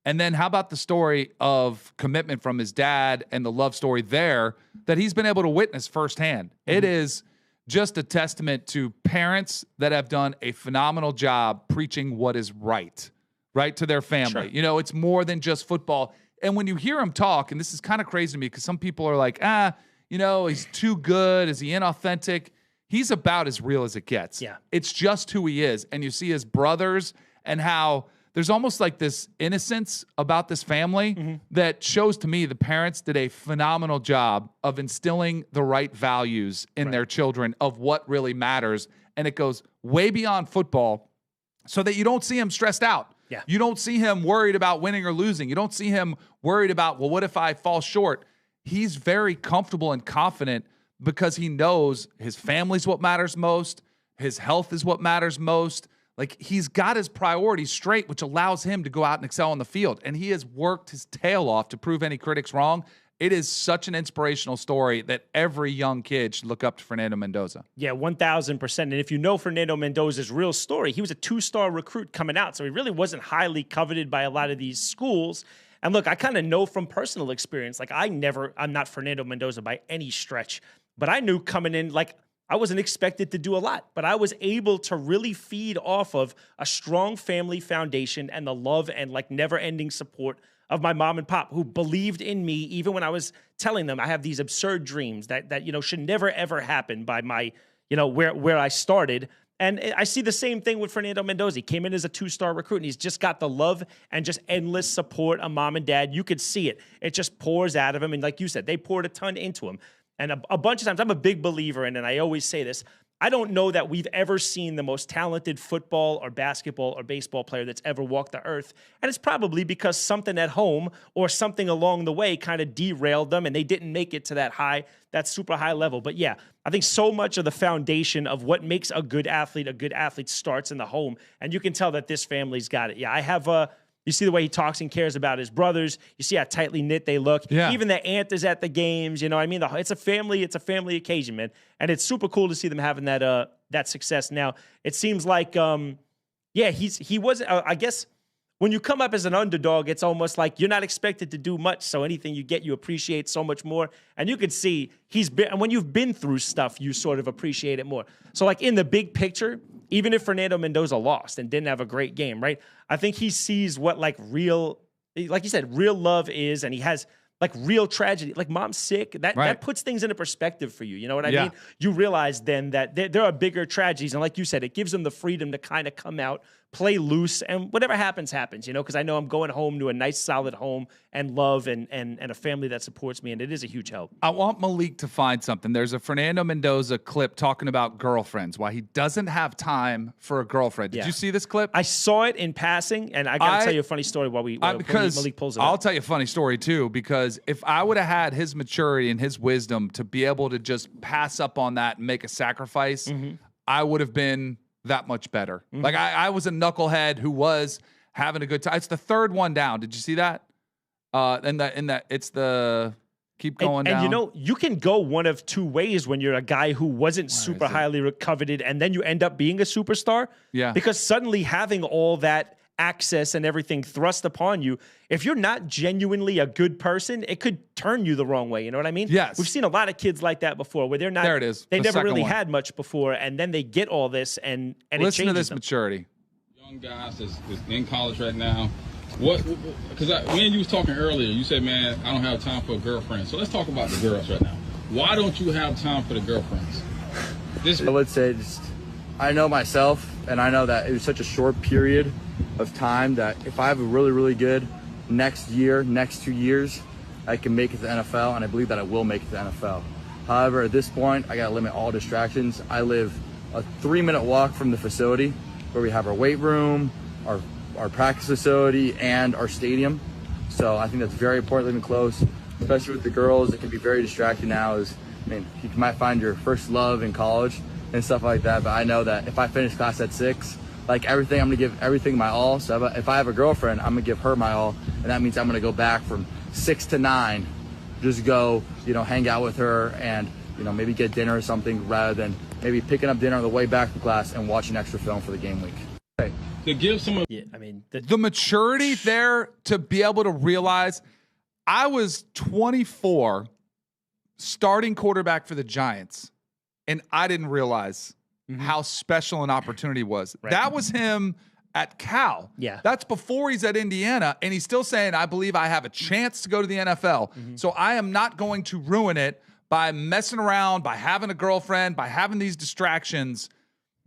And then how about the story of commitment from his dad and the love story there that he's been able to witness firsthand? It is just a testament to parents that have done a phenomenal job preaching what is right to their family. You know, it's more than just football. And when you hear him talk, and this is kind of crazy to me because some people are like, he's too good. Is he inauthentic? He's about as real as it gets. Yeah. It's just who he is. And you see his brothers and how there's almost like this innocence about this family that shows to me the parents did a phenomenal job of instilling the right values in their children of what really matters. And it goes way beyond football so that you don't see him stressed out. Yeah. You don't see him worried about winning or losing. You don't see him worried about, well, what if I fall short? He's very comfortable and confident because he knows his family's what matters most. His health is what matters most. Like, he's got his priorities straight, which allows him to go out and excel on the field. And he has worked his tail off to prove any critics wrong. It is such an inspirational story that every young kid should look up to Fernando Mendoza. Yeah, 1,000%. And if you know Fernando Mendoza's real story, he was a 2-star recruit coming out. So he really wasn't highly coveted by a lot of these schools. And look, I kind of know from personal experience, like I'm not Fernando Mendoza by any stretch, but I knew coming in, like I wasn't expected to do a lot, but I was able to really feed off of a strong family foundation and the love and like never ending support of my mom and pop who believed in me even when I was telling them I have these absurd dreams that should never, ever happen by my, where I started. And I see the same thing with Fernando Mendoza. He came in as a 2-star recruit, and he's just got the love and just endless support of mom and dad. You could see it. It just pours out of him. And like you said, they poured a ton into him. And a bunch of times, I'm a big believer in, and I always say this, I don't know that we've ever seen the most talented football or basketball or baseball player that's ever walked the earth. And it's probably because something at home or something along the way kind of derailed them and they didn't make it to that super high level. But yeah, I think so much of the foundation of what makes a good athlete starts in the home. And you can tell that this family's got it. Yeah, I have you see the way he talks and cares about his brothers. You see how tightly knit they look. Yeah. Even the aunt is at the games. You know what I mean? It's a family occasion, man. And it's super cool to see them having that success. Now, it seems like, he wasn't, I guess, when you come up as an underdog, it's almost like you're not expected to do much. So anything you get, you appreciate so much more. And you can see and when you've been through stuff, you sort of appreciate it more. So like in the big picture, even if Fernando Mendoza lost and didn't have a great game, right? I think he sees what like you said, real love is, and he has like real tragedy. Like mom's sick. That puts things into perspective for you. You know what I mean? You realize then that there are bigger tragedies. And like you said, it gives him the freedom to kind of come out, play loose, and whatever happens, because I know I'm going home to a nice, solid home and love and a family that supports me, and it is a huge help. I want Malik to find something. There's a Fernando Mendoza clip talking about girlfriends, why he doesn't have time for a girlfriend. Did you see this clip? I saw it in passing, and I got to tell you a funny story while Malik pulls it up. I'll tell you a funny story, too, because if I would have had his maturity and his wisdom to be able to just pass up on that and make a sacrifice, I would have been that much better. Like I was a knucklehead who was having a good time. It's the third one down. Did you see that? It's the keep going down. And you can go one of two ways when you're a guy who wasn't super highly coveted, and then you end up being a superstar. Yeah. Because suddenly having all that access and everything thrust upon you, if you're not genuinely a good person, it could turn you the wrong way. You know what I mean? Yes. We've seen a lot of kids like that before, where they're not. There it is. They never really had much before, and then they get all this, and listen to this them. Maturity. Young guys that's in college right now. Because me and you was talking earlier, you said, man, I don't have time for a girlfriend. So let's talk about the girls right now. Why don't you have time for the girlfriends? I would say I know myself, and I know that it was such a short period of time that if I have a really, really good next 2 years, I can make it to the NFL, and I believe that I will make it to the NFL. However, at this point, I gotta limit all distractions. I live a 3-minute walk from the facility where we have our weight room, our practice facility, and our stadium. So I think that's very important, living close, especially with the girls. It can be very distracting now. You might find your first love in college and stuff like that, but I know that if I finish class at 6, like everything, I'm gonna give everything my all. So if I have a girlfriend, I'm gonna give her my all, and that means I'm gonna go back from 6 to 9, just go, hang out with her and, maybe get dinner or something, rather than maybe picking up dinner on the way back from class and watching extra film for the game week. Okay. To give someone, the maturity there to be able to realize, I was 24, starting quarterback for the Giants, and I didn't realize how special an opportunity was. Right. That was him at Cal. Yeah. That's before he's at Indiana, and he's still saying, I believe I have a chance to go to the NFL. So I am not going to ruin it by messing around, by having a girlfriend, by having these distractions.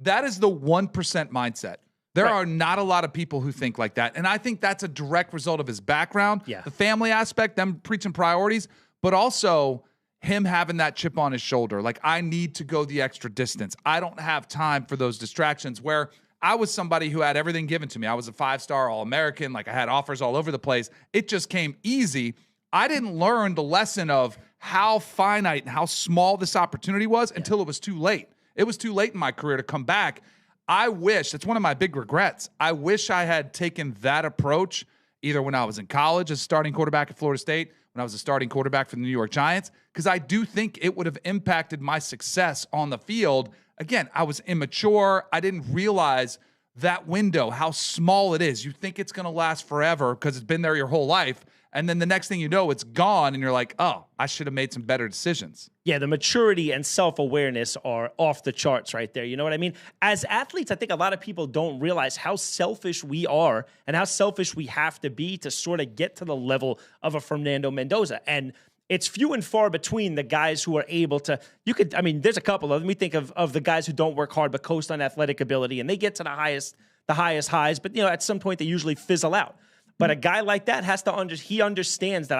That is the 1% mindset. There are not a lot of people who think like that. And I think that's a direct result of his background, the family aspect, them preaching priorities, but also him having that chip on his shoulder. Like, I need to go the extra distance. I don't have time for those distractions, where I was somebody who had everything given to me. I was a 5-star All-American. Like, I had offers all over the place. It just came easy. I didn't learn the lesson of how finite and how small this opportunity was until it was too late. It was too late in my career to come back. I wish, it's one of my big regrets, I wish I had taken that approach either when I was in college as starting quarterback at Florida State, when I was a starting quarterback for the New York Giants, because I do think it would have impacted my success on the field. Again, I was immature. I didn't realize that window, how small it is. You think it's going to last forever because it's been there your whole life, And then the next thing you know, it's gone, and you're like, oh, I should have made some better decisions. Yeah, the maturity and self-awareness are off the charts right there. You know what I mean? As athletes, I think a lot of people don't realize how selfish we are and how selfish we have to be to sort of get to the level of a Fernando Mendoza. And it's few and far between the guys who are able to, there's a couple of them. We think of the guys who don't work hard but coast on athletic ability, and they get to the highest highs, but at some point they usually fizzle out. But a guy like that has to he understands that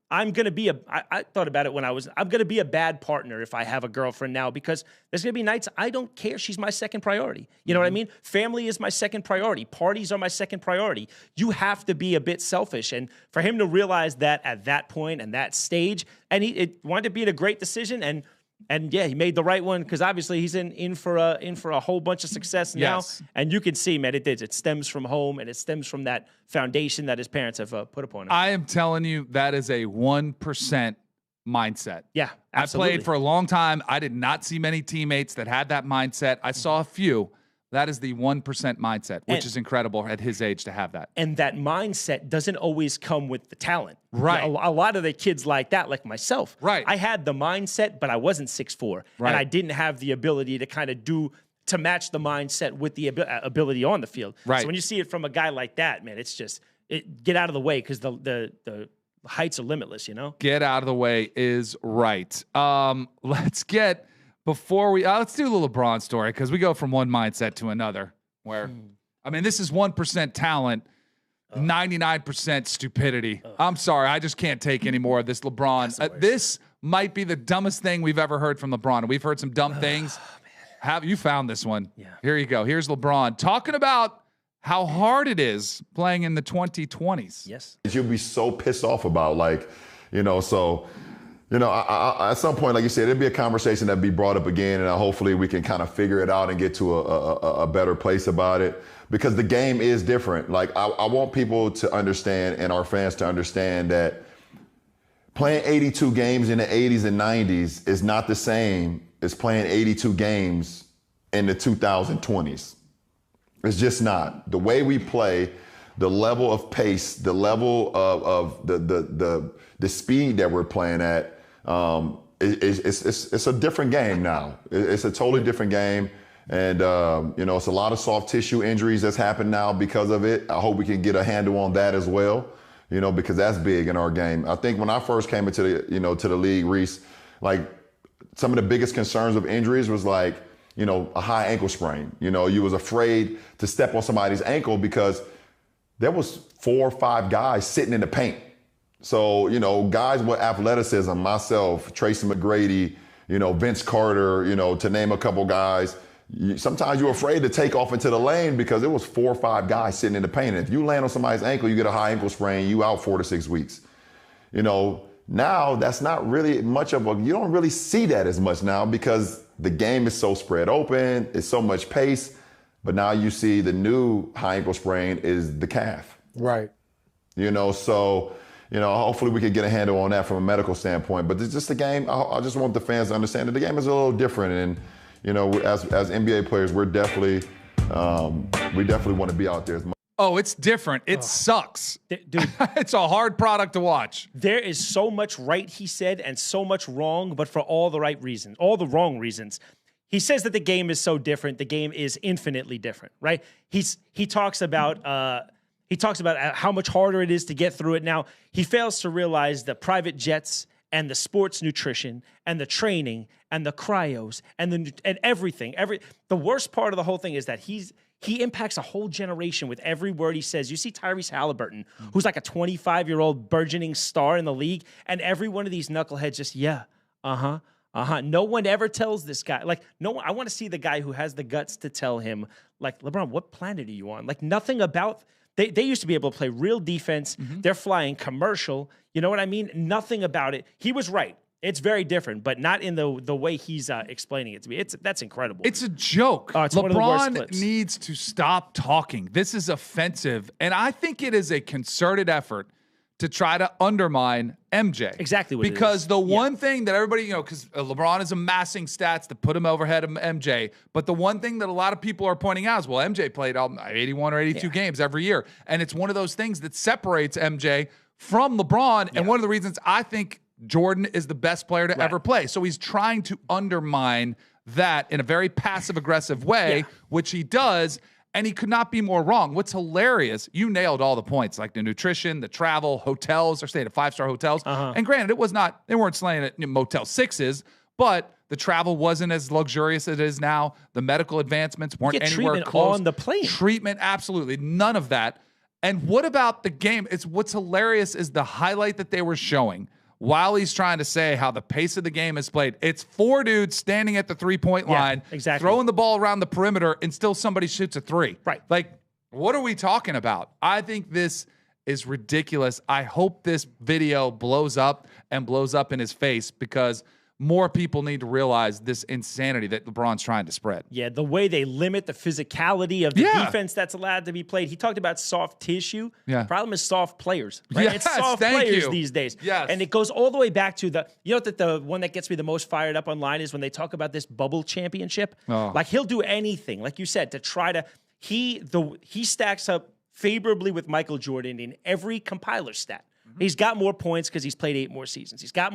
I thought about it when I'm going to be a bad partner if I have a girlfriend now, because there's going to be nights I don't care. She's my second priority. You know what I mean? Family is my second priority. Parties are my second priority. You have to be a bit selfish. And for him to realize that at that point and that stage, and it wanted to be a great decision, and yeah, he made the right one, because obviously he's in for a whole bunch of success now. Yes. And you can see, man, it stems from home, and it stems from that foundation that his parents have put upon him. I am telling you, that is a 1% mindset. Yeah, absolutely. I played for a long time. I did not see many teammates that had that mindset. I saw a few. That is the 1% mindset, which is incredible at his age to have that. And that mindset doesn't always come with the talent. Right. A lot of the kids like that, like myself. Right. I had the mindset, but I wasn't 6'4". Right. And I didn't have the ability to kind of to match the mindset with the ability on the field. Right. So when you see it from a guy like that, man, it's just, get out of the way, because the heights are limitless, you know? Get out of the way is right. Let's get... Before let's do the LeBron story, because we go from one mindset to another. Where, this is 1% talent, 99% stupidity. I'm sorry, I just can't take any more of this LeBron. This might be the dumbest thing we've ever heard from LeBron. We've heard some dumb things. Have you found this one? Yeah. Here you go. Here's LeBron talking about how hard it is playing in the 2020s. Yes. You'll be so pissed off about, at some point, like you said, it'd be a conversation that'd be brought up again, and hopefully we can kind of figure it out and get to a better place about it, because the game is different. Like, I want people to understand, and our fans to understand, that playing 82 games in the 80s and 90s is not the same as playing 82 games in the 2020s. It's just not. The way we play, the level of pace, the level of the speed that we're playing at, it's a different game now. It's a totally different game. And, it's a lot of soft tissue injuries that's happened now because of it. I hope we can get a handle on that as well, because that's big in our game. I think when I first came into the league, Reese, like, some of the biggest concerns of injuries was like, a high ankle sprain. You was afraid to step on somebody's ankle because there was 4 or 5 guys sitting in the paint. So, guys with athleticism, myself, Tracy McGrady, Vince Carter, to name a couple guys, sometimes you're afraid to take off into the lane because there was 4 or 5 guys sitting in the paint. And if you land on somebody's ankle, you get a high ankle sprain, you out 4 to 6 weeks. Now that's not really much of you don't really see that as much now because the game is so spread open, it's so much pace. But now you see the new high ankle sprain is the calf. Right. Hopefully we can get a handle on that from a medical standpoint. But it's just a game. I just want the fans to understand that the game is a little different. And, as NBA players, we definitely want to be out there as much. Oh, it's different. It sucks. Dude. It's a hard product to watch. There is so much right, he said, and so much wrong, but for all the right reasons, all the wrong reasons. He says that the game is so different. The game is infinitely different, right? He talks about how much harder it is to get through it. Now, he fails to realize the private jets and the sports nutrition and the training and the cryos and everything. The worst part of the whole thing is that he impacts a whole generation with every word he says. You see Tyrese Halliburton, who's like a 25-year-old burgeoning star in the league, and every one of these knuckleheads just, no one ever tells this guy. Like, no one, I want to see the guy who has the guts to tell him, like, LeBron, what planet are you on? Like, nothing about... They used to be able to play real defense. Mm-hmm. They're flying commercial. You know what I mean? Nothing about it. He was right. It's very different, but not in the way he's explaining it to me. That's incredible. It's a joke. It's one of the worst clips. Needs to stop talking. This is offensive, and I think it is a concerted effort to try to undermine MJ. Exactly what because it is. The one thing that everybody, because LeBron is amassing stats to put him overhead of MJ, but the one thing that a lot of people are pointing out is, well, MJ played 81 or 82 games every year, and it's one of those things that separates MJ from LeBron. And one of the reasons I think Jordan is the best player to ever play. So he's trying to undermine that in a very passive-aggressive way, which he does, and he could not be more wrong. What's hilarious, you nailed all the points, like the nutrition, the travel, hotels. They're staying at 5-star hotels. And granted, they weren't slaying at Motel 6s, but the travel wasn't as luxurious as it is now. The medical advancements weren't anywhere close. On the plane. Treatment, absolutely. None of that. And what about the game? What's hilarious is the highlight that they were showing while he's trying to say how the pace of the game is played. It's 4 dudes standing at the 3-point line, throwing the ball around the perimeter, and still somebody shoots a 3. Right. Like, what are we talking about? I think this is ridiculous. I hope this video blows up and blows up in his face, because more people need to realize this insanity that LeBron's trying to spread. Yeah, the way they limit the physicality of the defense that's allowed to be played. He talked about soft tissue. Yeah. The problem is soft players. Right? It's soft players these days. Yes. And it goes all the way back to the one that gets me the most fired up online is when they talk about this bubble championship. Like, he'll do anything, like you said, to try to he stacks up favorably with Michael Jordan in every compiler stat. He's got more points because he's played 8 more seasons. He's got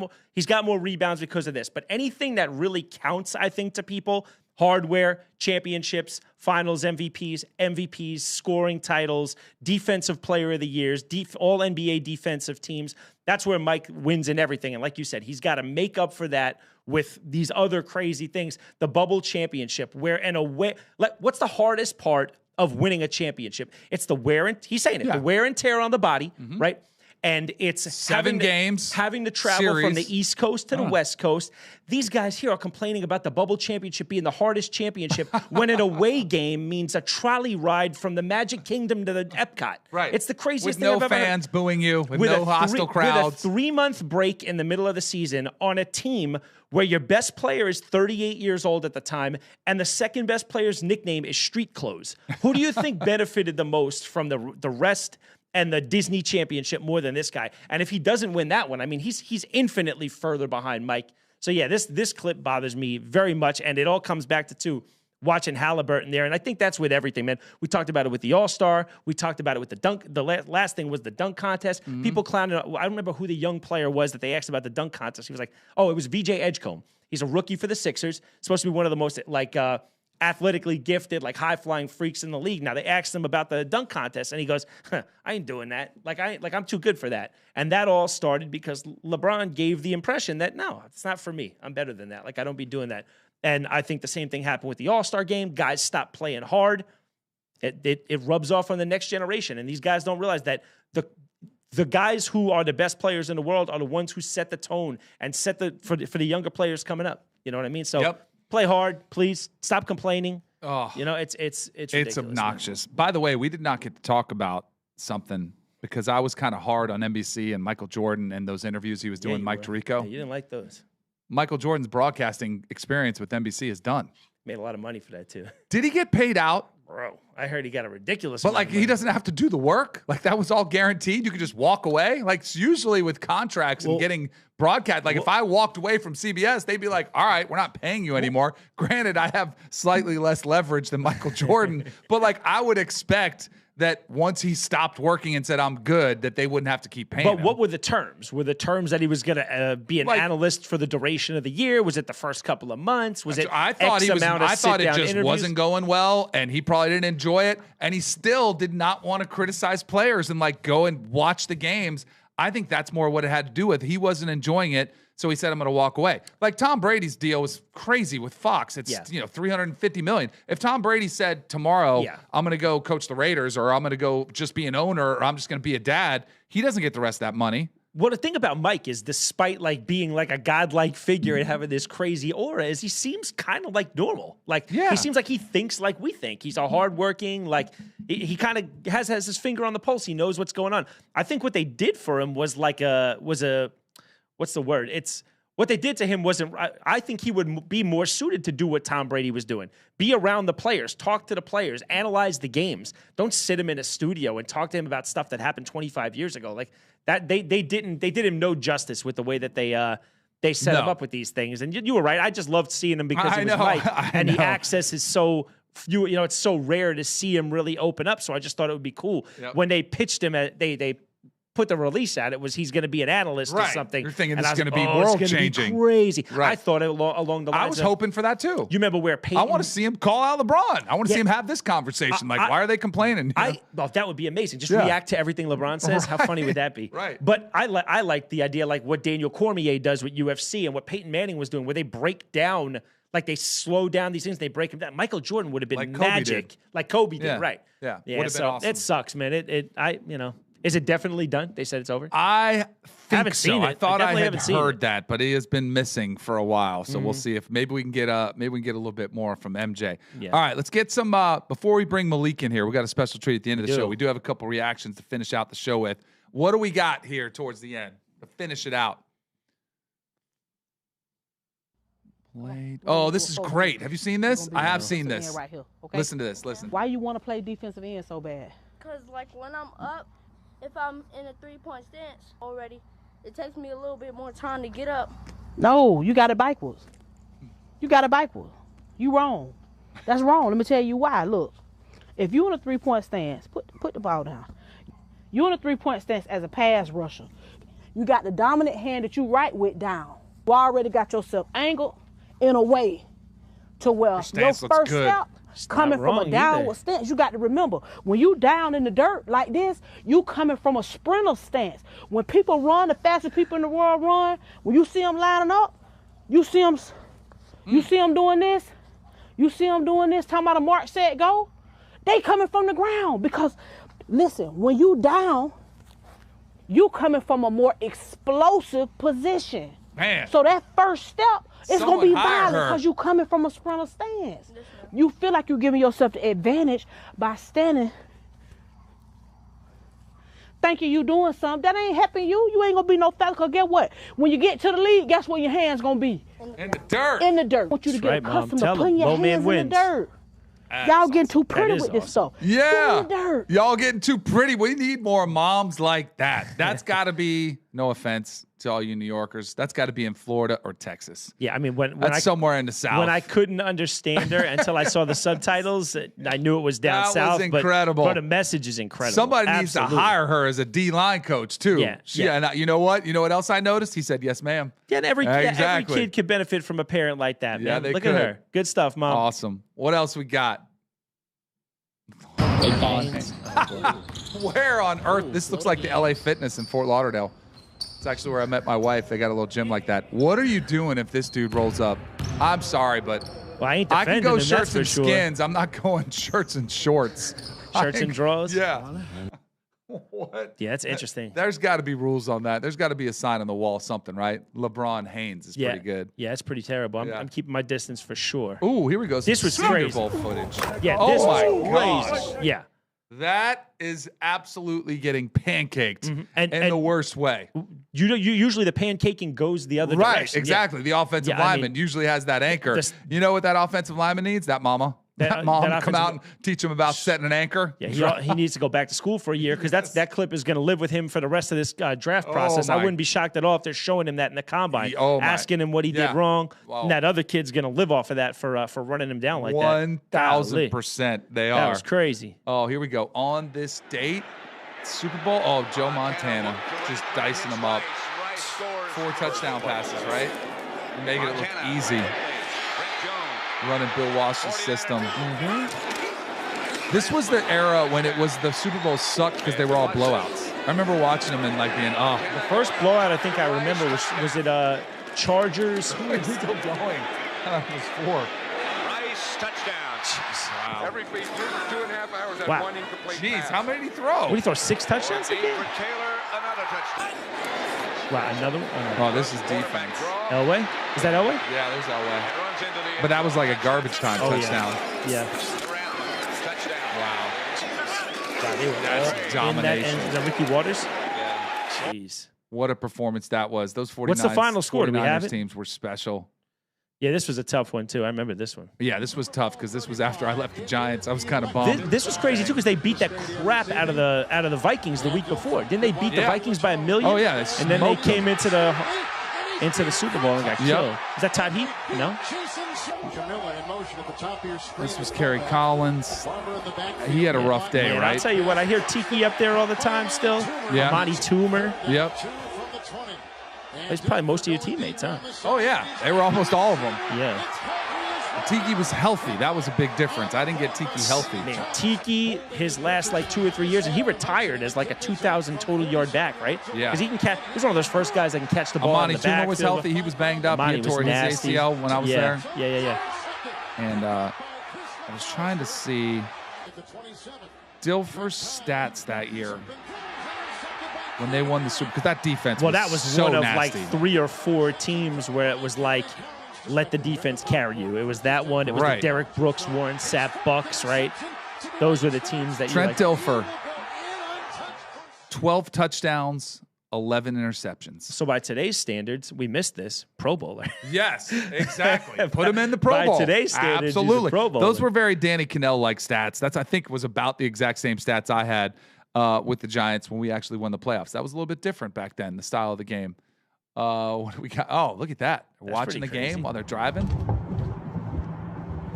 more rebounds because of this. But anything that really counts, I think, to people, hardware, championships, finals MVPs, scoring titles, defensive player of the years, all NBA defensive teams, that's where Mike wins in everything. And like you said, he's got to make up for that with these other crazy things. The bubble championship, where in a way, what's the hardest part of winning a championship? It's the wear and the wear and tear on the body, right? And it's 7 games, having to travel from the East Coast to the West Coast. These guys here are complaining about the bubble championship being the hardest championship when an away game means a trolley ride from the Magic Kingdom to the Epcot. Right. It's the craziest thing I've ever heard. With no fans booing you, with no hostile crowds. With a 3-month break in the middle of the season on a team where your best player is 38 years old at the time and the second best player's nickname is Street Clothes. Who do you think benefited the most from the rest and the Disney championship more than this guy? And if he doesn't win that one, I mean, he's infinitely further behind Mike. So yeah, this clip bothers me very much, and it all comes back to watching Halliburton there. And I think that's with everything, man. We talked about it with the All-Star. We talked about it with the dunk. The last thing was the dunk contest. People clowning. I don't remember who the young player was that they asked about the dunk contest. He was like, oh, it was VJ Edgecombe. He's a rookie for the Sixers. Supposed to be one of the most athletically gifted, high-flying freaks in the league. Now, they asked him about the dunk contest, and he goes, I ain't doing that. I'm too good for that. And that all started because LeBron gave the impression that, no, it's not for me. I'm better than that. I don't be doing that. And I think the same thing happened with the All-Star game. Guys stopped playing hard. It rubs off on the next generation, and these guys don't realize that the guys who are the best players in the world are the ones who set the tone and set for the younger players coming up. You know what I mean? So play hard, please. Stop complaining. Oh, it's ridiculous, obnoxious. Man. By the way, we did not get to talk about something because I was kind of hard on NBC and Michael Jordan and those interviews he was doing with Mike Tirico. Yeah, you didn't like those. Michael Jordan's broadcasting experience with NBC is done. Made a lot of money for that too. Did he get paid out? Bro, I heard he got a ridiculous But amount of money. He doesn't have to do the work. That was all guaranteed. You could just walk away. Usually with contracts and getting broadcast. If I walked away from CBS, they'd be like, all right, we're not paying you anymore. Granted, I have slightly less leverage than Michael Jordan. But I would expect that once he stopped working and said, I'm good, that they wouldn't have to keep paying him. But what were the terms? Were the terms that he was going to be an analyst for the duration of the year? Was it the first couple of months? Was it I thought it just interviews? Wasn't going well, and he probably didn't enjoy it, and he still did not want to criticize players and go and watch the games. I think that's more what it had to do with. He wasn't enjoying it, so he said, I'm going to walk away. Tom Brady's deal was crazy with Fox. It's $350 million. If Tom Brady said tomorrow, I'm going to go coach the Raiders, or I'm going to go just be an owner, or I'm just going to be a dad, he doesn't get the rest of that money. Well, the thing about Mike is, despite being a godlike figure and having this crazy aura, is he seems kind of normal. He seems like he thinks like we think. He's a hardworking, he kind of has his finger on the pulse. He knows what's going on. I think what they did for him was what's the word? What they did to him wasn't. I think he would be more suited to do what Tom Brady was doing. Be around the players, talk to the players, analyze the games. Don't sit him in a studio and talk to him about stuff that happened 25 years ago. That they did him no justice with the way that they set him up with these things. And you were right. I just loved seeing him because he was Mike, and the access is so few. It's so rare to see him really open up. So I just thought it would be cool when they pitched him. They put the release out, it was he's going to be an analyst or something. You're thinking and this is going to be world-changing. Crazy. Right. I thought it along the lines I was hoping for that, too. You remember where Peyton... I want to see him call out LeBron. I want to see him have this conversation. Why are they complaining? Well, that would be amazing. Just react to everything LeBron says. How funny would that be? Right. But I like the idea, like what Daniel Cormier does with UFC and what Peyton Manning was doing, where they break down... Like they slow down these things, they break them down. Michael Jordan would have been magic, like Kobe did, right? Yeah, yeah. Would have been awesome. It sucks, man. Is it definitely done? They said it's over. I haven't so. seen it. I thought I had heard that, but he has been missing for a while. So we'll see if maybe we can get a little bit more from MJ. Yeah. All right, let's get some. Before we bring Malik in here, we got a special treat at the end of the show. We do have a couple reactions to finish out the show with. What do we got here towards the end to finish it out? Oh, this is great. Have you seen this? I have seen this. Right here, okay? Listen to this. Listen. Why you want to play defensive end so bad? Because, like, when I'm up, if I'm in a three-point stance already, it takes me a little bit more time to get up. No, you got it backwards. You got it backwards. You wrong. That's wrong. Let me tell you why. Look, if you in a three-point stance, put the ball down. You in a three-point stance as a pass rusher. You got the dominant hand that you right with down. You already got yourself angled in a way to where your first step coming from a downward stance. You got to remember, when you down in the dirt like this, you coming from a sprinter stance. When people run, the fastest people in the world run, when you see them lining up, you see them doing this, talking about a mark, set, go, they coming from the ground. Because, listen, when you down, you coming from a more explosive position. Man. So that first step, it's going to be violent because you coming from a sprinter stance. You feel like you're giving yourself the advantage by standing thinking you doing something. That ain't helping you. You ain't going to be no fast. Because guess what? When you get to the league, guess where your hands going to be? In the dirt. In the dirt. I want you to get accustomed to putting your hands in the dirt. Y'all getting too pretty with this stuff. Yeah. In the dirt. Y'all getting too pretty. We need more moms like that. That's got to be, no offense to all you New Yorkers, that's got to be in Florida or Texas. Yeah, I mean, somewhere in the South. When I couldn't understand her until I saw the subtitles, I knew it was down south. That was incredible. But the message is incredible. Somebody needs to hire her as a D-line coach, too. Yeah. And you know what? You know what else I noticed? He said, yes, ma'am. Yeah, and every kid could benefit from a parent like that, man. Yeah, Look at her. Good stuff, Mom. Awesome. What else we got? Where on earth? This looks like the LA Fitness in Fort Lauderdale. It's actually where I met my wife. They got a little gym like that. What are you doing if this dude rolls up? I'm sorry, but I can go shirts and skins. I'm not going shirts and shorts. Shirts and drawers? Yeah. What? Yeah, that's interesting. There's got to be rules on that. There's got to be a sign on the wall, something, right? LeBron Haynes is pretty good. Yeah, it's pretty terrible. I'm keeping my distance for sure. Ooh, here we go. This was Super crazy. Bowl footage. Yeah, oh this my was crazy. gosh. Yeah. That is absolutely getting pancaked in the worst way. Usually the pancaking goes the other direction. Right, exactly. The offensive lineman usually has that anchor. You know what that offensive lineman needs? That mama. That mom come out and teach him about setting an anchor. Yeah, he needs to go back to school for a year because that clip is going to live with him for the rest of this draft process. I wouldn't be shocked at all if they're showing him that in the combine, asking him what he did wrong. And that other kid's going to live off of that for running him down like that. 1,000% they are. That was crazy. Oh, here we go. On this date, Super Bowl. Oh, Joe Montana just dicing them up. 4 touchdown passes, right? Making it look easy. Running Bill Walsh's system. This was the era when it was the Super Bowl sucked because they were all blowouts. I remember watching them and like being, The first blowout I think I remember was it Chargers? Who is still going? It was 4. Nice touchdown. Wow. Every 2.5 hours at one incomplete Jeez, pass. how many did he throw? What did he throw? 6 touchdowns again? Taylor, another touchdown. Wow, another one? Oh, this is defense. Elway? Is that Elway? Yeah, there's Elway. But that was like a garbage time touchdown. Yeah. Wow. God, they were That's domination. Is that Ricky Waters? Yeah. Jeez. What a performance that was. Those 49ers, What's the final score? Do we have it? Teams were special. Yeah, this was a tough one, too. I remember this one. Yeah, this was tough because this was after I left the Giants. I was kind of bummed. This was crazy, too, because they beat that crap out of the Vikings the week before. Didn't they beat the Vikings by 1 million? Oh, yeah. And then they came into the into the Super Bowl and got killed. Is that Todd Heap? No. This was Kerry Collins. He had a rough day, Man, right? I'll tell you what, I hear Tiki up there all the time still. Yeah. Monty Toomer. Yep. He's probably most of your teammates, huh? Oh, yeah. They were almost all of them. Yeah. Tiki was healthy. That was a big difference. I didn't get Tiki healthy. Man, Tiki, his last 2 or 3 years, and he retired as a 2,000 total yard back, right? Yeah. Because he can catch. He's one of those first guys that can catch the ball. Amani in the back. Toomer was healthy. He was banged up. Amani He had tore his ACL when I was there. Yeah. And I was trying to see Dilfer's stats that year when they won the Super, because that defense was that was so one of nasty. 3 or 4 teams where it was let the defense carry you. It was that one. It was the Derek Brooks, Warren Sapp Bucks, right? Those were the teams that Trent Dilfer, 12 touchdowns, 11 interceptions. So by today's standards, we missed this Pro Bowler. Yes, exactly. Put him in the Pro Bowl. By today's standards, absolutely. Pro Bowler. Those were very Danny Kanell-like stats. That's, I think, was about the exact same stats I had with the Giants when we actually won the playoffs. That was a little bit different back then, the style of the game. What do we got? Oh, look at that. They're watching the game while they're driving.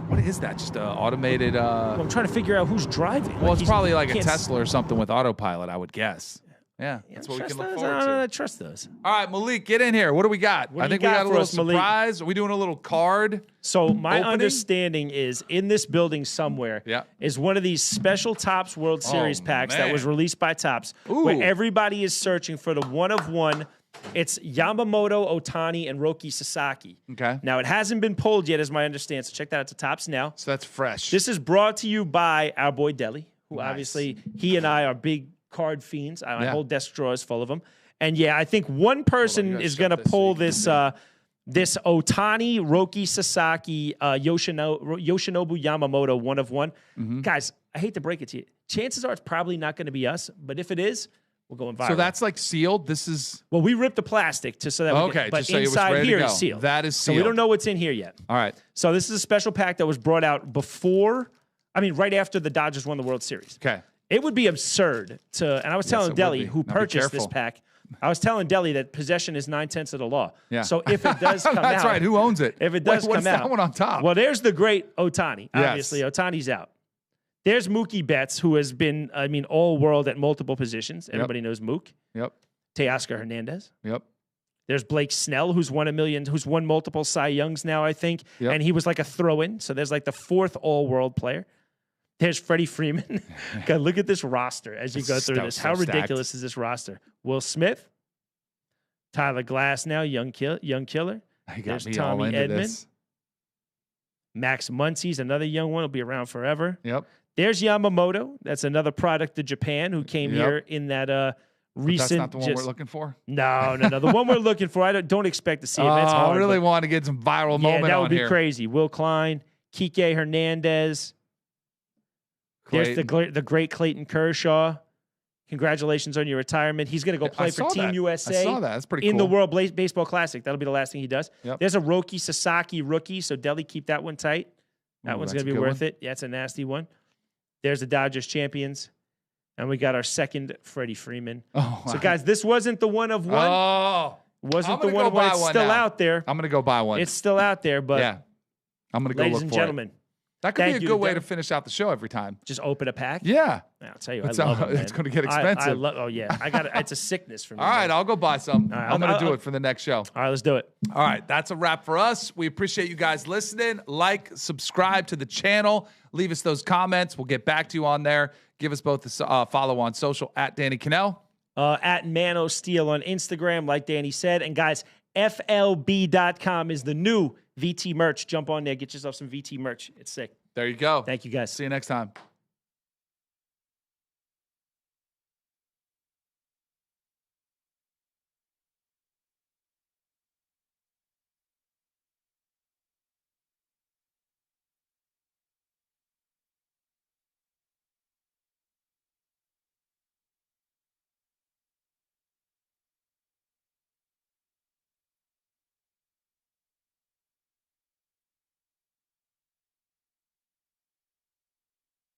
What is that? Just an automated... Well, I'm trying to figure out who's driving. Well, it's probably like a Tesla or something with autopilot, I would guess. Yeah, that's what we can look forward to. I trust those. All right, Malik, get in here. What do we got? I think we got a little surprise. Are we doing a little card? So my understanding is in this building somewhere is one of these special Topps World Series packs that was released by Topps, where everybody is searching for the one of one. It's Yamamoto, Ohtani, and Roki Sasaki. Okay. Now, it hasn't been pulled yet, as my understanding, so check that out to Topps now. So that's fresh. This is brought to you by our boy Deli, who obviously, he and I are big card fiends. My whole desk drawer is full of them. And yeah, I think one person is going to pull this this Ohtani, Roki Sasaki, Yoshinobu Yamamoto one of one. Guys, I hate to break it to you. Chances are it's probably not going to be us, but if it is, we're going viral. So that's sealed? This is... Well, we ripped the plastic so that we can... But just so inside here is sealed. That is So sealed. we don't know what's in here yet. All right. So this is a special pack that was brought out right after the Dodgers won the World Series. Okay. It would be absurd to... And I was telling Deli, who purchased this pack, I was telling Deli that possession is 9/10 of the law. Yeah. So if it does come out... That's right. Who owns it? If it does come out... What's that one on top? Well, there's the great Ohtani. Obviously, Ohtani's out. There's Mookie Betts, who has been, all-world at multiple positions. Everybody knows Mook. Yep. Teoscar Hernandez. Yep. There's Blake Snell, who's won who's won multiple Cy Youngs now, I think. Yep. And he was like a throw-in. So there's the 4th all-world player. There's Freddie Freeman. God, look at this roster as you go through this. How ridiculous is this roster? Will Smith. Tyler Glass now, young killer. There's Tommy Edman. Max Muncy's another young one. Will be around forever. Yep. There's Yamamoto. That's another product of Japan who came here in that recent. That's not the one we're looking for? No. The one we're looking for, I don't expect to see him. It's hard, I really want to get some viral moment that would be here. crazy. Will Klein, Kike Hernandez. There's the great Clayton Kershaw. Congratulations on your retirement. He's going to go play for Team USA. I saw that. That's pretty cool. In the World Baseball Classic. That'll be the last thing he does. Yep. There's a Roki Sasaki rookie, so Deli, keep that one tight. That one's going to be worth it. Yeah, it's a nasty one. There's the Dodgers champions. And we got our second Freddie Freeman. Oh, so, guys, this wasn't the one of one. Oh. Wasn't the one of one. It's still out there. I'm going to go buy one. It's still out there, but I'm going to go look for it. ladies and gentlemen, that could be a good way to finish out the show every time. Just open a pack? Yeah. I'll tell you, I love it, man. It's going to get expensive. I got it. It's a sickness for me. All right, I'll go buy some. Right, I'm going to do it for the next show. All right, let's do it. All right, that's a wrap for us. We appreciate you guys listening. Like, subscribe to the channel. Leave us those comments. We'll get back to you on there. Give us both a follow on social at Danny Kanell. At Manno Steel on Instagram, like Danny said. And guys, FLB.com is the new VT merch. Jump on there. Get yourself some VT merch. It's sick. There you go. Thank you, guys. See you next time.